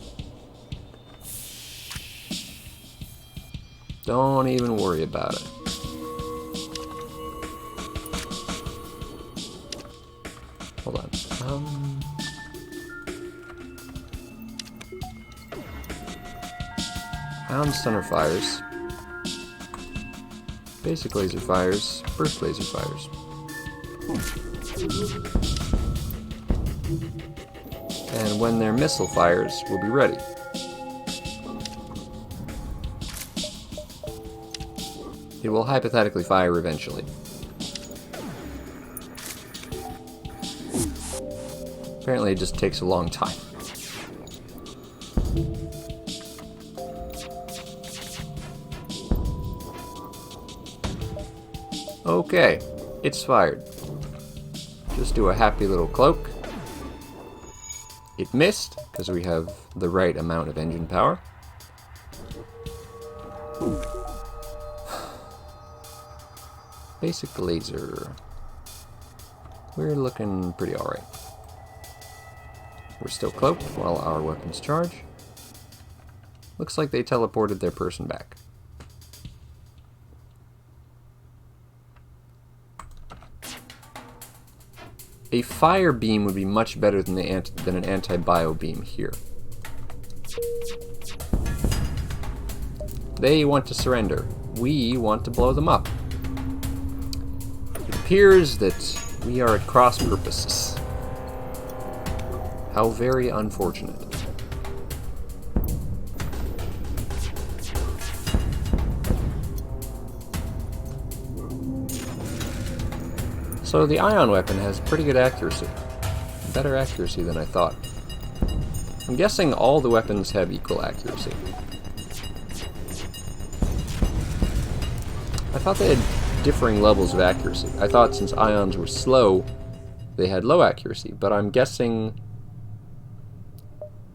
Don't even worry about it. Ion stunner fires. Basic laser fires. Burst laser fires. And when their missile fires, we'll be ready. It will hypothetically fire eventually. Apparently it just takes a long time. Okay, it's fired. Just do a happy little cloak. It missed, because we have the right amount of engine power. Basic laser. We're looking pretty alright. We're still cloaked while our weapons charge. Looks like they teleported their person back. A fire beam would be much better than an anti-bio beam here. They want to surrender. We want to blow them up. It appears that we are at cross purposes. How very unfortunate. So the ion weapon has pretty good accuracy. Better accuracy than I thought. I'm guessing all the weapons have equal accuracy. I thought they had differing levels of accuracy. I thought since ions were slow, they had low accuracy, but I'm guessing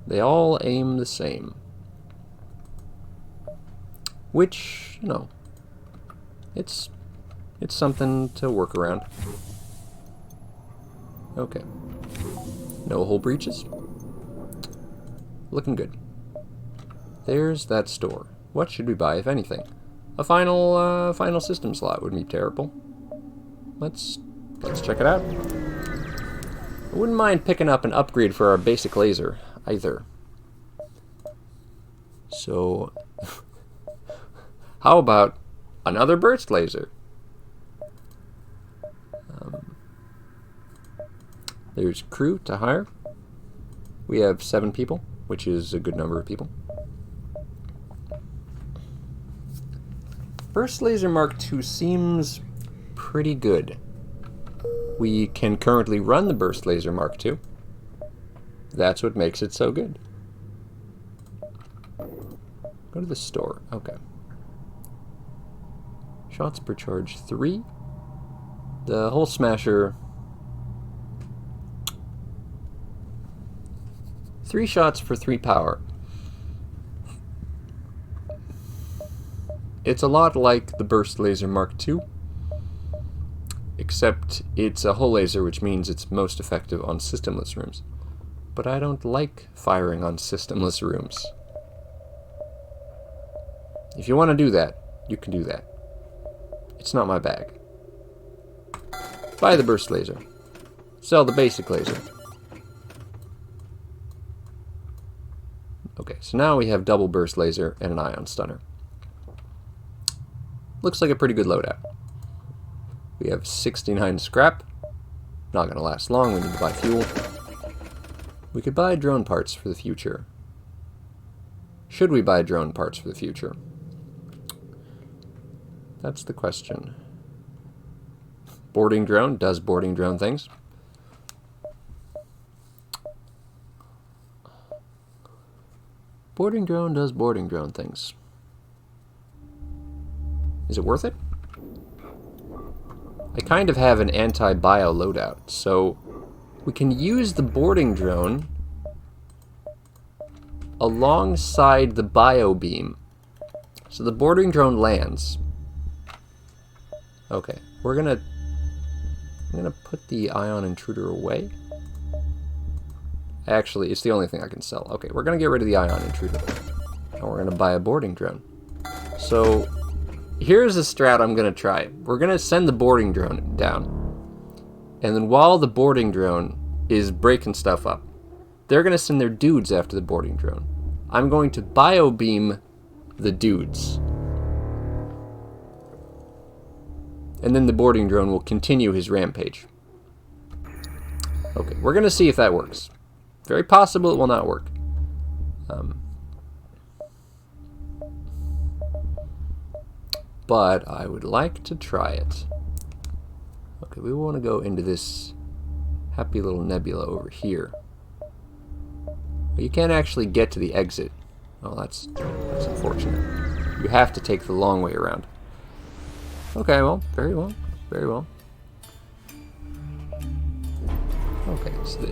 they all aim the same. Which, you know, it's something to work around. Okay. No hull breaches. Looking good. There's that store. What should we buy, if anything? A final system slot wouldn't be terrible. Let's check it out. I wouldn't mind picking up an upgrade for our basic laser, either. So, how about another burst laser? There's crew to hire. We have 7 people, which is a good number of people. Burst Laser Mark II seems pretty good. We can currently run the Burst Laser Mark II. That's what makes it so good. Go to the store. Okay. Shots per charge 3. The Hull Smasher... 3 shots for 3 power. It's a lot like the Burst Laser Mark II, except it's a hull laser, which means it's most effective on systemless rooms. But I don't like firing on systemless rooms. If you want to do that, you can do that. It's not my bag. Buy the Burst Laser. Sell the basic laser. Okay, so now we have double burst laser and an ion stunner. Looks like a pretty good loadout. We have 69 scrap. Not gonna last long, we need to buy fuel. We could buy drone parts for the future. Should we buy drone parts for the future? That's the question. Boarding drone does boarding drone things. Boarding drone does boarding drone things. Is it worth it? I kind of have an anti-bio loadout, so we can use the boarding drone alongside the bio beam. So the boarding drone lands. Okay, I'm gonna put the ion intruder away. Actually, it's the only thing I can sell. Okay, we're gonna get rid of the ion intruder. And we're gonna buy a boarding drone. So, here's a strat I'm gonna try. We're gonna send the boarding drone down. And then while the boarding drone is breaking stuff up. They're going to send their dudes after the boarding drone. I'm going to biobeam the dudes. And then the boarding drone will continue his rampage. Okay, we're going to see if that works. Very possible it will not work. But I would like to try it. Okay, we want to go into this happy little nebula over here. You can't actually get to the exit. Oh, that's unfortunate. You have to take the long way around. Okay, well, very well, very well. Okay, so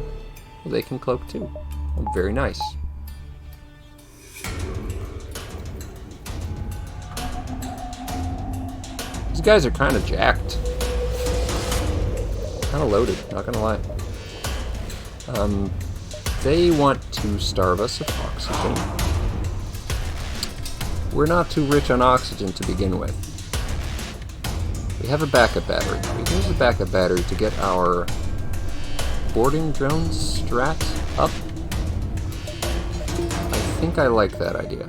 they can cloak too. Well, very nice. These guys are kind of jacked. Kind of loaded, not gonna lie. They want to starve us of oxygen. We're not too rich on oxygen to begin with. We have a backup battery. We can use the backup battery to get our boarding drone strat up. I think I like that idea.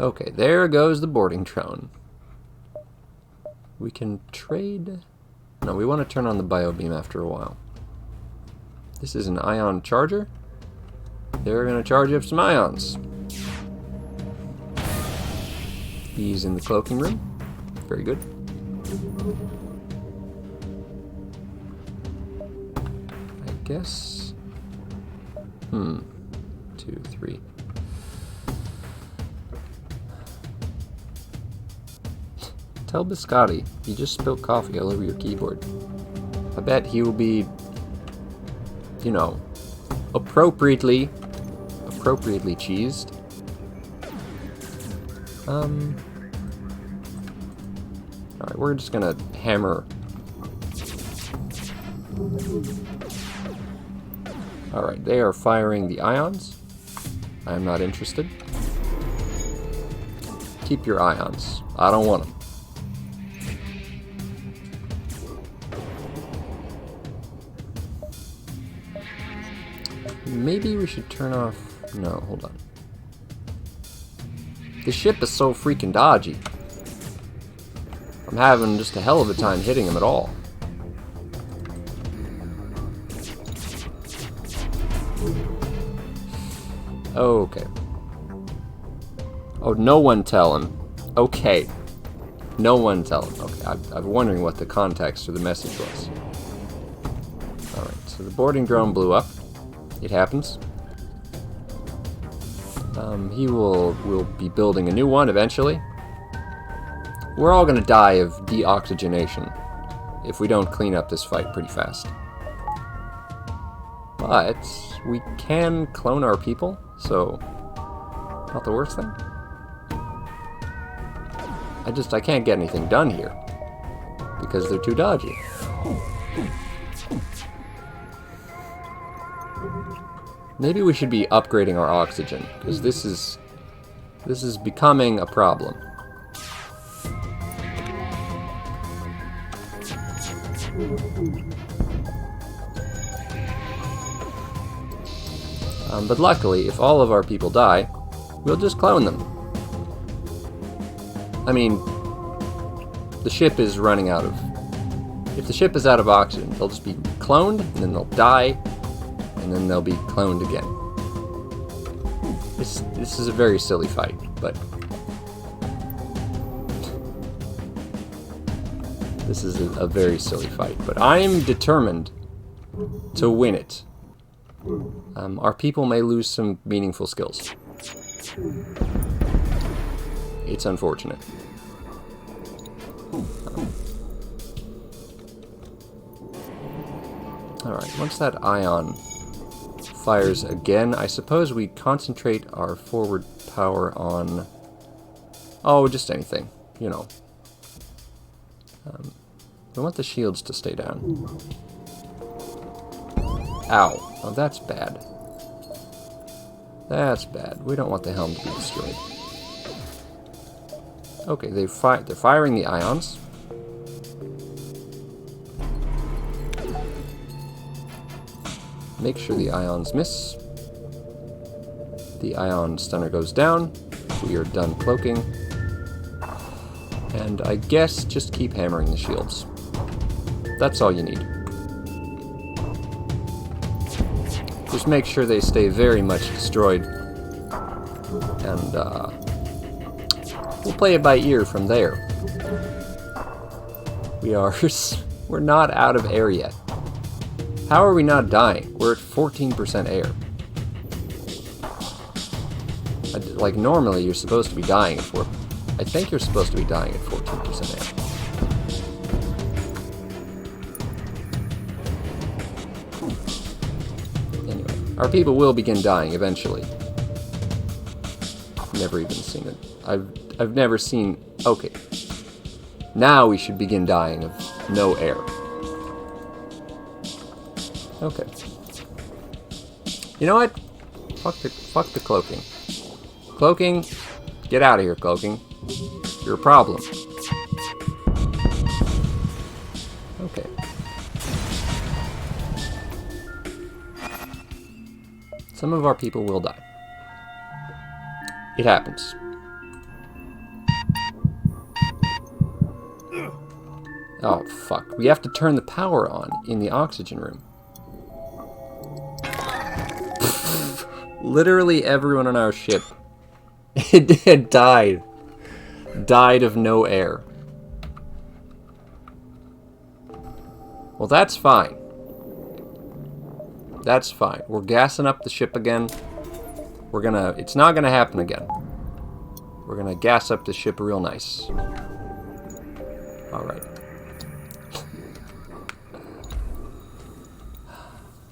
Okay, there goes the boarding drone. We can trade... No, we want to turn on the biobeam after a while. This is an ion charger. They're going to charge up some ions. He's in the cloaking room. Very good. I guess... 2, 3... Tell Biscotti, you just spilled coffee all over your keyboard. I bet he will be, you know, appropriately cheesed. Alright, we're just gonna hammer. Alright, they are firing the ions. I am not interested. Keep your ions. I don't want them. Maybe we should turn off... No, hold on. The ship is so freaking dodgy. I'm having just a hell of a time hitting him at all. Okay. Oh, no one tell him. Okay. No one tell him. Okay, I'm wondering what the context or the message was. Alright, so the boarding drone blew up. It happens. He will be building a new one eventually. We're all gonna die of deoxygenation if we don't clean up this fight pretty fast. But we can clone our people, so not the worst thing. I can't get anything done here because they're too dodgy. Maybe we should be upgrading our oxygen, because this is becoming a problem. But luckily, if all of our people die, we'll just clone them. I mean, the ship is running out of... If the ship is out of oxygen, they'll just be cloned, and then they'll die, and then they'll be cloned again. This is a very silly fight, but... This is a very silly fight, but I am determined to win it. Our people may lose some meaningful skills. It's unfortunate. Alright, once that ion fires again, I suppose we concentrate our forward power on... Oh, just anything, you know. We want the shields to stay down. Ow. Oh, that's bad. That's bad. We don't want the helm to be destroyed. Okay, they're firing the ions. Make sure the ions miss. The ion stunner goes down. We are done cloaking. And I guess just keep hammering the shields. That's all you need. Just make sure they stay very much destroyed. And we'll play it by ear from there. We're not out of air yet. How are we not dying? We're at 14% air. Like, normally you're supposed to be dying at 4. I think you're supposed to be dying at 14% air. Anyway, our people will begin dying eventually. Never even seen it. I've never seen... Okay. Now we should begin dying of no air. Okay. You know what? Fuck the cloaking. Cloaking, get out of here, cloaking. You're a problem. Okay. Some of our people will die. It happens. Oh, fuck. We have to turn the power on in the oxygen room. Literally everyone on our ship it died. Died of no air. Well, that's fine. That's fine. We're gassing up the ship again. It's not gonna happen again. We're gonna gas up the ship real nice. Alright.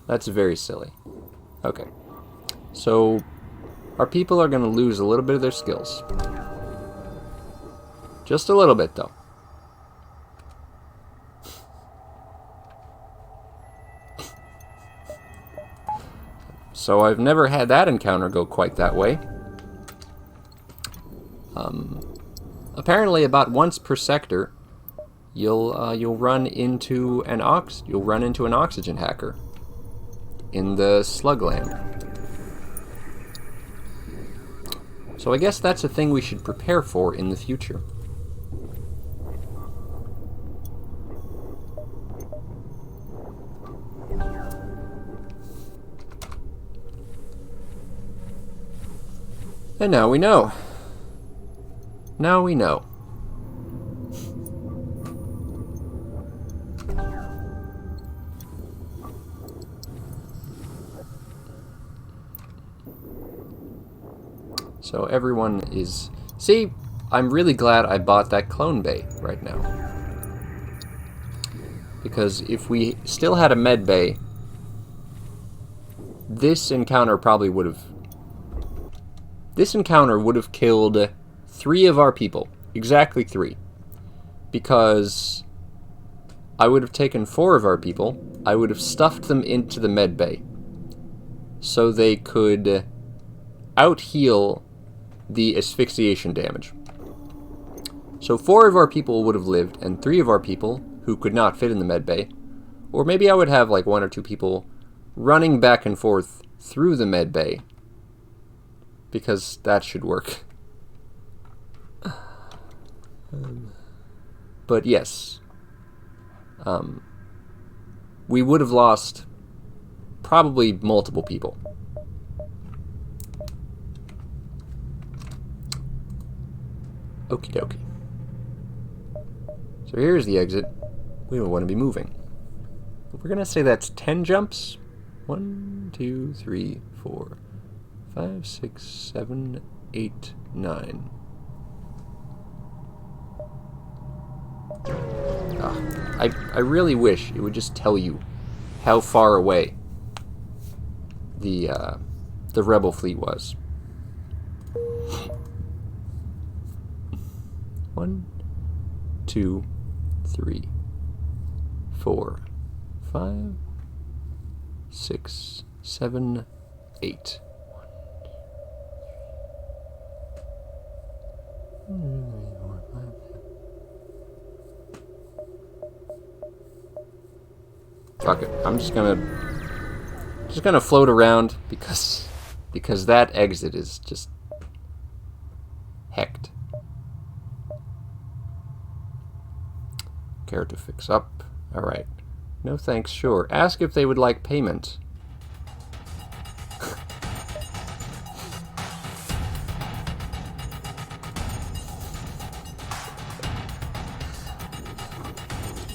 That's very silly. Okay. So, our people are going to lose a little bit of their skills. Just a little bit, though. So I've never had that encounter go quite that way. Apparently, about once per sector, you'll run into an oxygen hacker in the Slugland. So I guess that's a thing we should prepare for in the future. And now we know. Now we know. So everyone is... See, I'm really glad I bought that clone bay right now. Because if we still had a med bay, this encounter probably would have... This encounter would have killed 3 of our people. Exactly 3. Because I would have taken 4 of our people, I would have stuffed them into the med bay, so they could out-heal the asphyxiation damage. So 4 of our people would have lived, and 3 of our people, who could not fit in the med bay, or maybe I would have like 1 or 2 people running back and forth through the med bay, because that should work. But yes, we would have lost probably multiple people. Okie dokie. So here's the exit. We don't want to be moving. We're going to say that's 10 jumps. 1, 2, 3, 4, 5, 6, 7, 8, 9. I really wish it would just tell you how far away the rebel fleet was. 1, 2, 3, 4, 5, 6, 7, 8. Fuck it. I'm just gonna float around because that exit is just hecked. Care to fix up? All right. No thanks. Sure. Ask if they would like payment.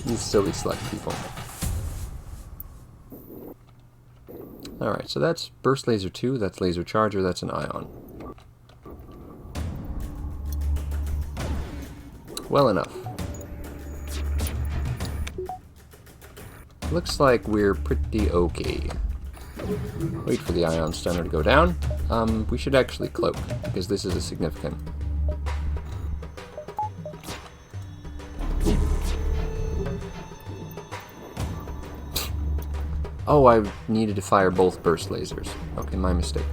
These silly slug people. Alright, so that's Burst Laser 2, that's Laser Charger, that's an Ion. Well enough. Looks like we're pretty okay. Wait for the Ion Stunner to go down. We should actually cloak, because this is a significant. Oh, I needed to fire both burst lasers. Okay, my mistake.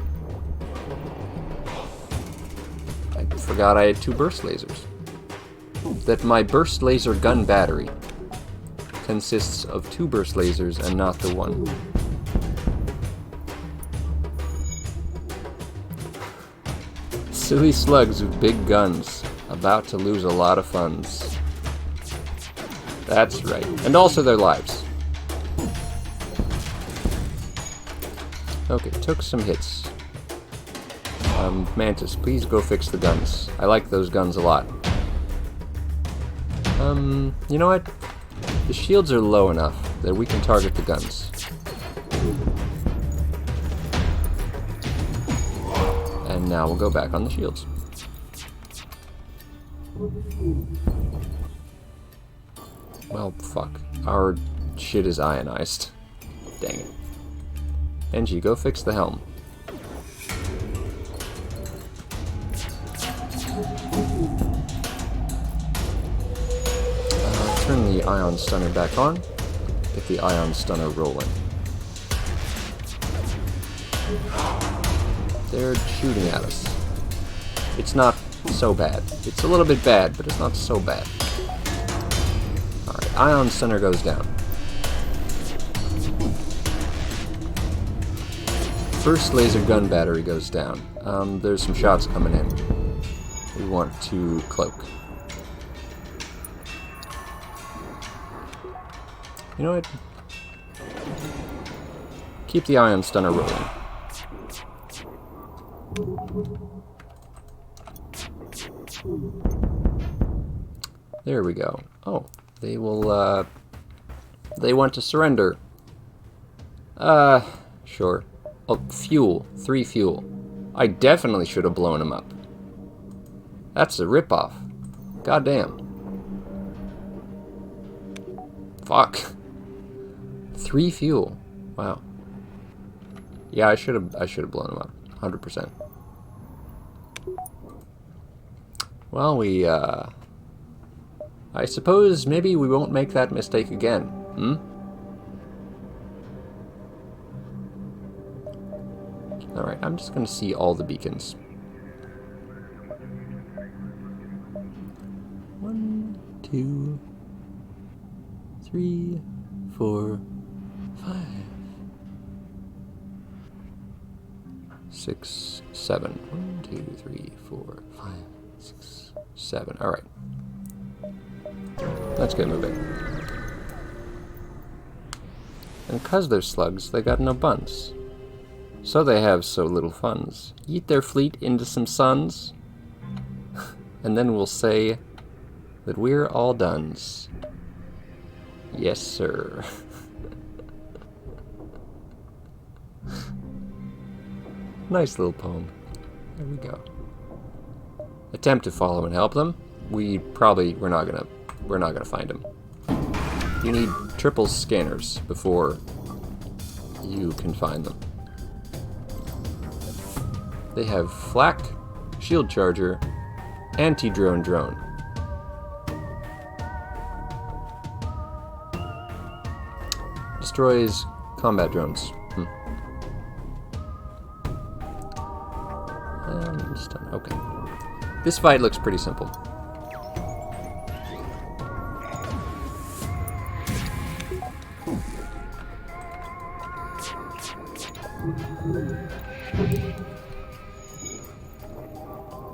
I forgot I had 2 burst lasers. That my burst laser gun battery consists of 2 burst lasers and not the 1. Silly slugs with big guns, about to lose a lot of funds. That's right. And also their lives. Okay, took some hits. Mantis, please go fix the guns. I like those guns a lot. You know what? The shields are low enough that we can target the guns. And now we'll go back on the shields. Well, fuck. Our shit is ionized. Dang it. Engie, go fix the helm. Turn the Ion Stunner back on. Get the Ion Stunner rolling. They're shooting at us. It's not so bad. It's a little bit bad, but it's not so bad. Alright, Ion Stunner goes down. First laser gun battery goes down. There's some shots coming in. We want to cloak. You know what? Keep the Ion Stunner rolling. There we go. Oh, they will, they want to surrender. Sure. Oh, fuel. 3 fuel. I definitely should have blown him up. That's a ripoff. Goddamn. Fuck. 3 fuel. Wow. Yeah, I should have blown him up. 100%. Well, I suppose maybe we won't make that mistake again. Hmm? Alright, I'm just gonna see all the beacons. 1, 2, 3, 4, 5, 6, 7. 1, 2, 3, 4, 5, 6, 7. Alright. Let's get moving. And because they're slugs, they got no buns. So they have so little funds. Eat their fleet into some suns, and then we'll say that we're all dones. Yes, sir. Nice little poem. There we go. Attempt to follow and help them. We're not gonna find them. You need triple scanners before you can find them. They have flak, shield charger, anti-drone drone. Destroys combat drones. Ion stun. Okay. This fight looks pretty simple.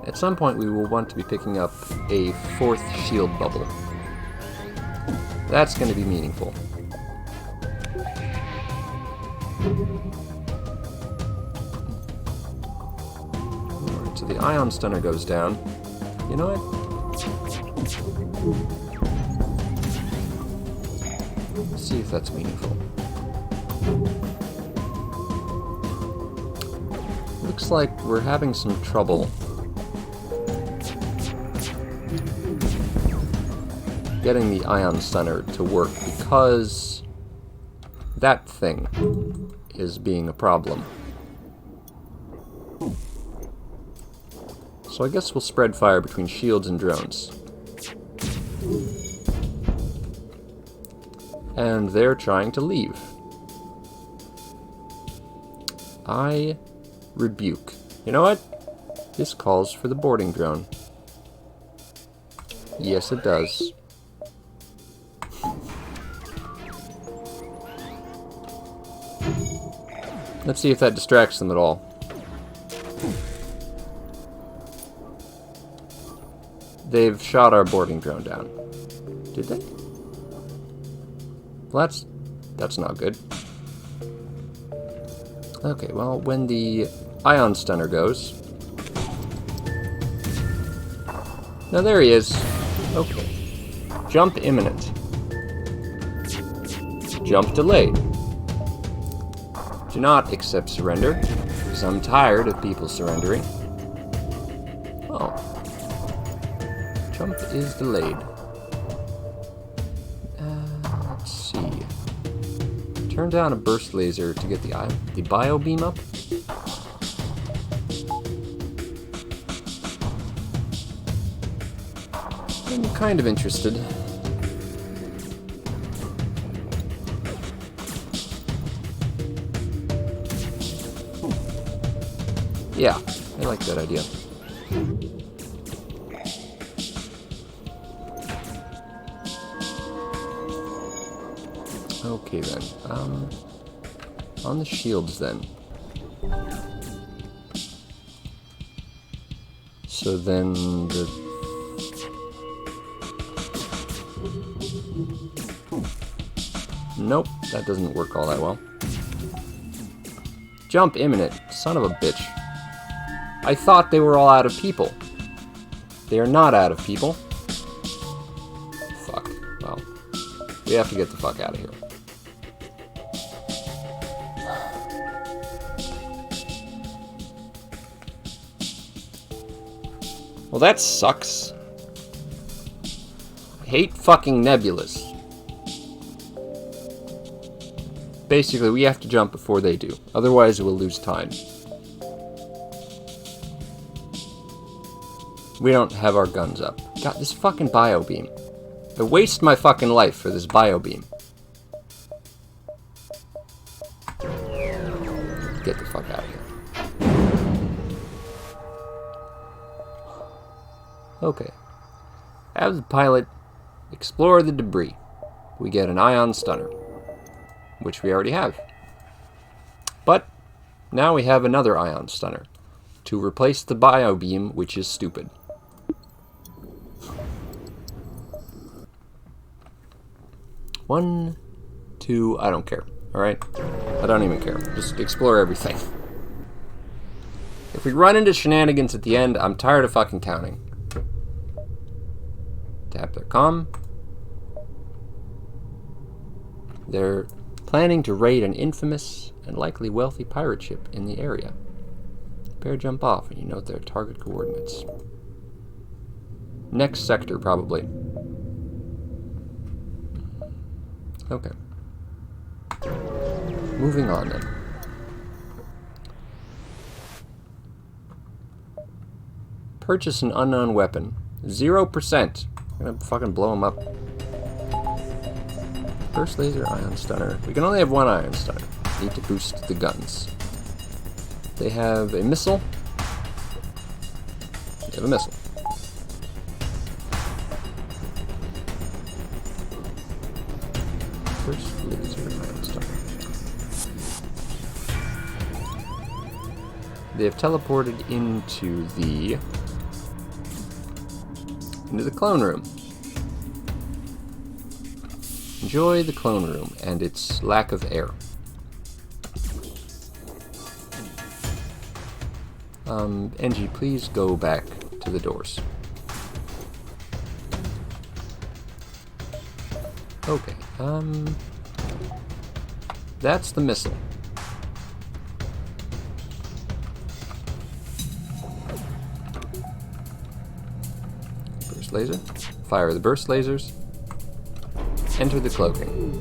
At some point we will want to be picking up a 4th shield bubble. That's going to be meaningful. Alright, so the Ion Stunner goes down. You know what? Let's see if that's meaningful. Looks like we're having some trouble getting the Ion Stunner to work because that thing is being a problem. So I guess we'll spread fire between shields and drones. And they're trying to leave. I rebuke. You know what? This calls for the boarding drone. Yes, it does. Let's see if that distracts them at all. They've shot our boarding drone down. Did they? Well, that's not good. Okay, well, when the Ion Stunner goes... Now there he is. Okay. Jump imminent. Jump delayed. Do not accept surrender, because I'm tired of people surrendering. Oh. Jump is delayed. Let's see. Turn down a burst laser to get the bio beam up. I'm kind of interested. Yeah, I like that idea. Okay then, on the shields then. So then the... Nope, that doesn't work all that well. Jump imminent, son of a bitch. I thought they were all out of people. They are not out of people. Fuck. Well, we have to get the fuck out of here. Well, that sucks. I hate fucking nebulas. Basically, we have to jump before they do. Otherwise, we'll lose time. We don't have our guns up. God, this fucking bio beam. I waste my fucking life for this bio beam. Get the fuck out of here. Okay. Have the pilot explore the debris. We get an Ion Stunner, which we already have. But now we have another Ion Stunner to replace the bio beam, which is stupid. One, two, I don't care, alright? I don't even care. Just explore everything. If we run into shenanigans at the end, I'm tired of fucking counting. Tap their comm. They're planning to raid an infamous and likely wealthy pirate ship in the area. Prepare jump off and you note their target coordinates. Next sector, probably. Okay. Moving on then. Purchase an unknown weapon. 0%. I'm gonna fucking blow him up. Burst laser, Ion Stunner. We can only have one Ion Stunner. Need to boost the guns. They have a missile. have a missile. First laser milestone. They have teleported into the clone room. Enjoy the clone room and its lack of air. NG, please go back to the doors. Okay, that's the missile. Burst laser. Fire the burst lasers. Enter the cloaking.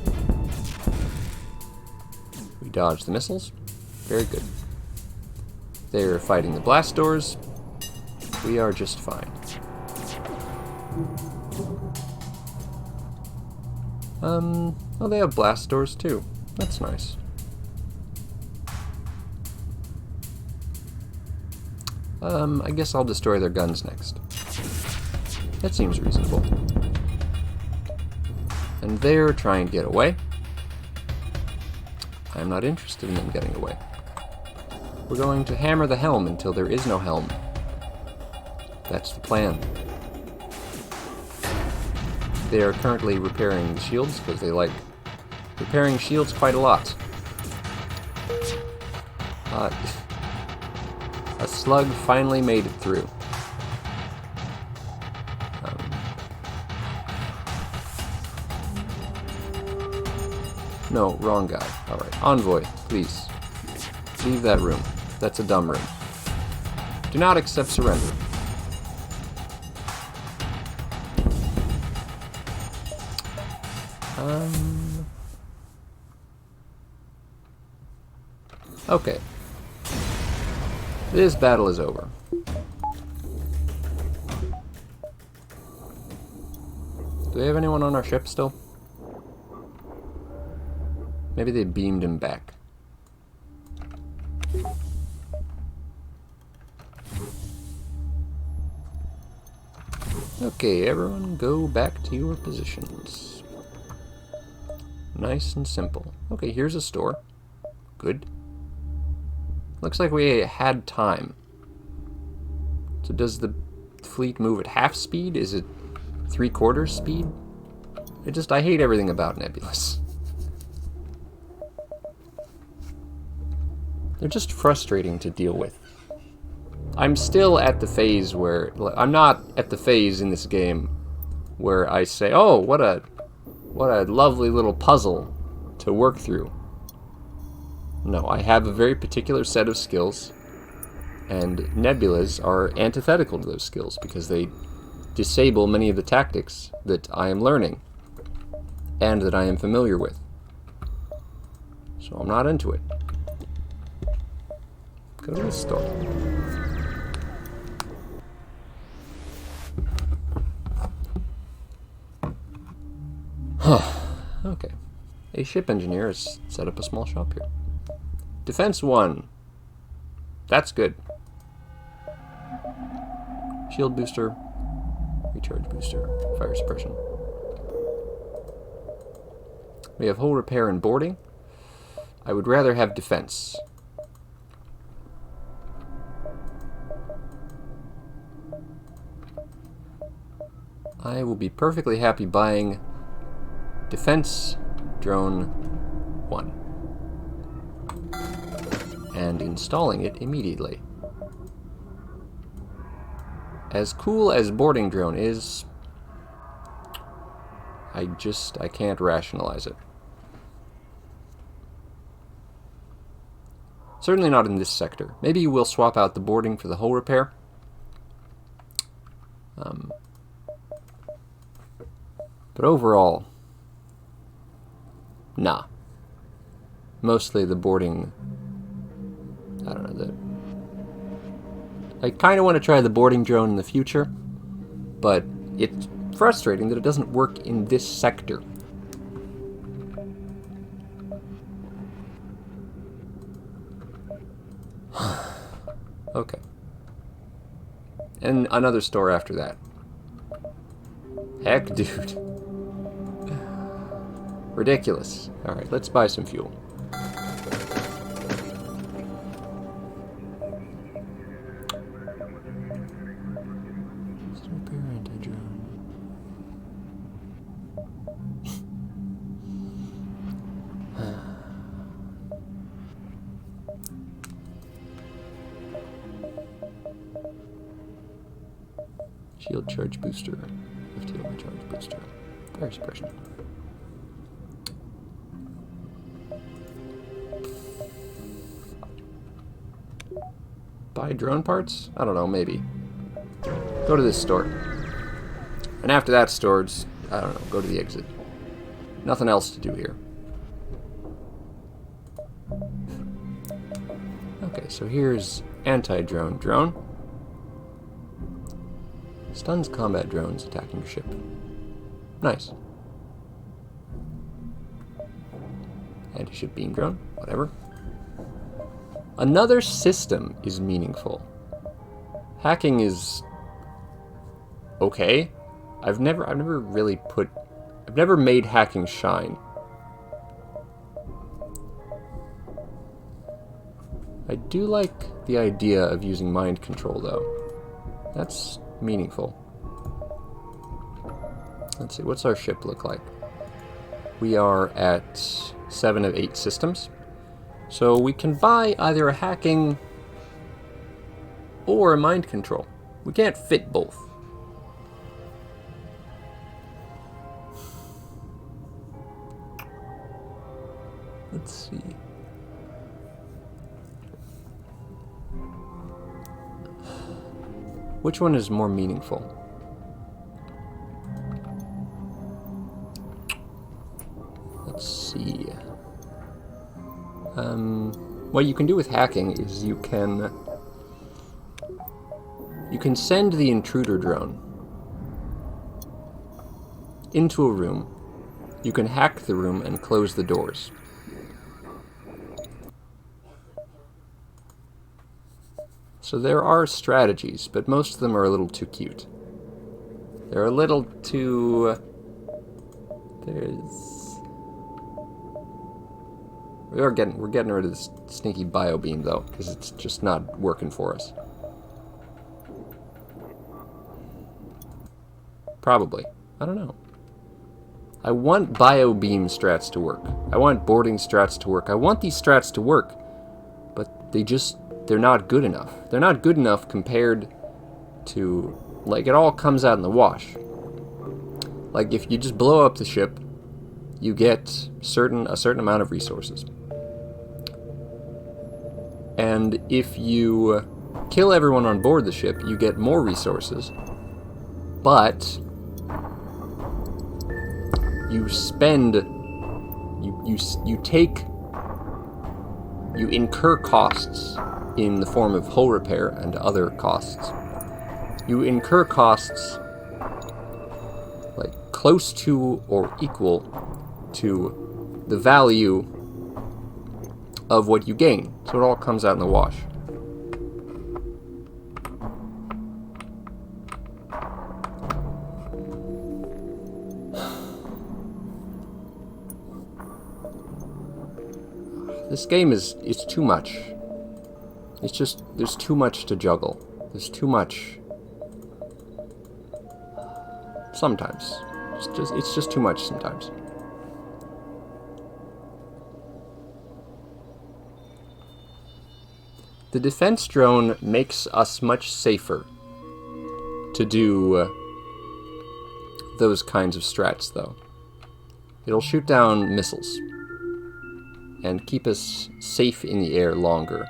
We dodge the missiles. Very good. They're fighting the blast doors. We are just fine. Oh, they have blast doors too. That's nice. I guess I'll destroy their guns next. That seems reasonable. And they're trying to get away. I'm not interested in them getting away. We're going to hammer the helm until there is no helm. That's the plan. They are currently repairing the shields because they like repairing shields quite a lot. A slug finally made it through. No, wrong guy. Alright, Envoy, please. Leave that room. That's a dumb room. Do not accept surrender. Okay. This battle is over. Do we have anyone on our ship still? Maybe they beamed him back. Okay, everyone go back to your positions. Nice and simple. Okay, here's a store. Good. Looks like we had time. So does the fleet move at half speed? Is it 3/4 speed? I hate everything about Nebulous. They're just frustrating to deal with. I'm still at the phase where... I'm not at the phase in this game where I say, oh, what a lovely little puzzle to work through. No, I have a very particular set of skills, and Nebulas are antithetical to those skills because they disable many of the tactics that I am learning and that I am familiar with. So I'm not into it. Go to the store. Okay. A ship engineer has set up a small shop here. Defense 1. That's good. Shield booster. Recharge booster. Fire suppression. We have hull repair and boarding. I would rather have defense. I will be perfectly happy buying Defense Drone 1 and installing it immediately. As cool as boarding drone is, I can't rationalize it. Certainly not in this sector. Maybe we'll swap out the boarding for the hull repair. But overall, nah. Mostly the boarding... I don't know, I kind of want to try the boarding drone in the future, but it's frustrating that it doesn't work in this sector. Okay. And another store after that. Heck, dude. Ridiculous. Alright, let's buy some fuel. Shield charge booster. FTL charge booster. Fire suppression. Buy drone parts? I don't know, maybe. Go to this store. And after that store, just, I don't know, go to the exit. Nothing else to do here. Okay, so here's anti-drone drone. Stuns combat drones attacking your ship. Nice. Anti-ship beam drone, whatever. Another system is meaningful. Hacking is okay. I've never made hacking shine. I do like the idea of using mind control though. That's meaningful. Let's see, what's our ship look like? We are at 7 of 8 systems. So we can buy either a hacking or a mind control. We can't fit both. Let's see. Which one is more meaningful? Let's see. What you can do with hacking is you can send the intruder drone into a room. You can hack the room and close the doors. So there are strategies, but most of them are a little too cute. They're a little too... We're getting rid of this stinky bio beam though, because it's just not working for us. Probably. I don't know. I want bio beam strats to work. I want boarding strats to work. I want these strats to work, but they're not good enough. They're not good enough compared to, like, it all comes out in the wash. Like, if you just blow up the ship, you get a certain amount of resources. And if you kill everyone on board the ship, you get more resources. But you spend, you incur costs in the form of hull repair and other costs. You incur costs like close to or equal to the value of what you gain. So it all comes out in the wash. This game it's too much. It's just, there's too much to juggle. There's too much. Sometimes. It's just too much sometimes. The defense drone makes us much safer to do those kinds of strats, though. It'll shoot down missiles and keep us safe in the air longer.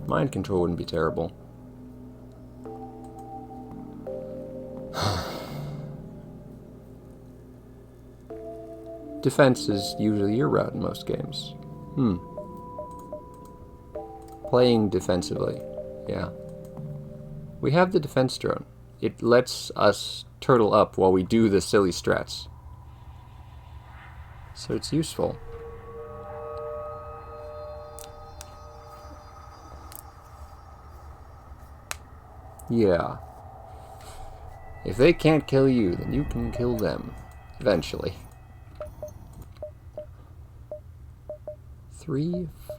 Mind control wouldn't be terrible. Defense is usually your route in most games. playing defensively. Yeah. We have the defense drone. It lets us turtle up while we do the silly strats. So it's useful. Yeah. If they can't kill you, then you can kill them. Eventually. 3, 5.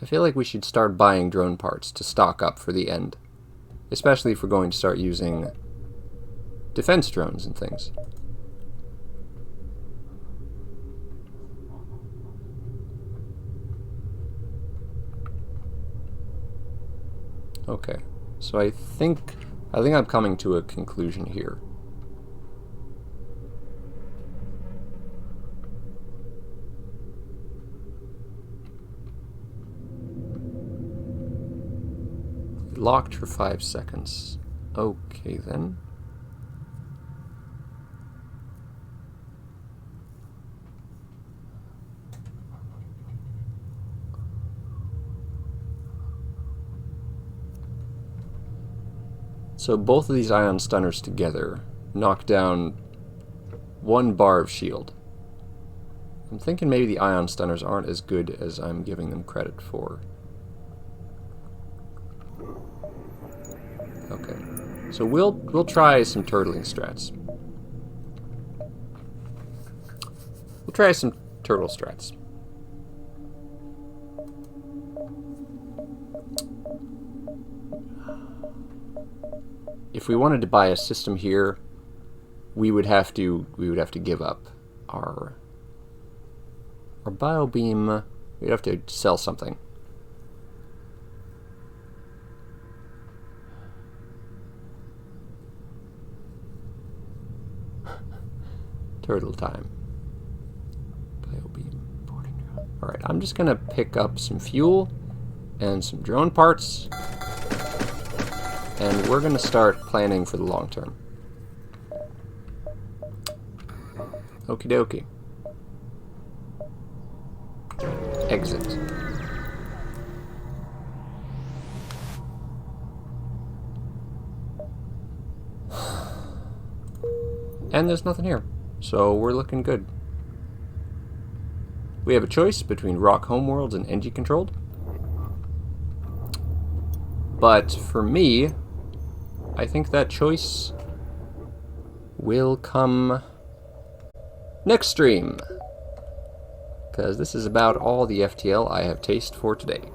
I feel like we should start buying drone parts to stock up for the end. Especially if we're going to start using defense drones and things. Okay, so I think I'm coming to a conclusion here. Locked for 5 seconds. Okay then. So both of these ion stunners together knock down 1 bar of shield. I'm thinking maybe the ion stunners aren't as good as I'm giving them credit for. Okay, so we'll try some turtling strats. We'll try some turtle strats. If we wanted to buy a system here, we would have to give up our biobeam. We'd have to sell something. Turtle time. Biobeam boarding drone. Alright, I'm just gonna pick up some fuel and some drone parts. And we're going to start planning for the long term. Okie dokie. Exit. And there's nothing here. So we're looking good. We have a choice between Rock Homeworlds and Engie Controlled. But for me, I think that choice will come next stream, because this is about all the FTL I have tasted for today.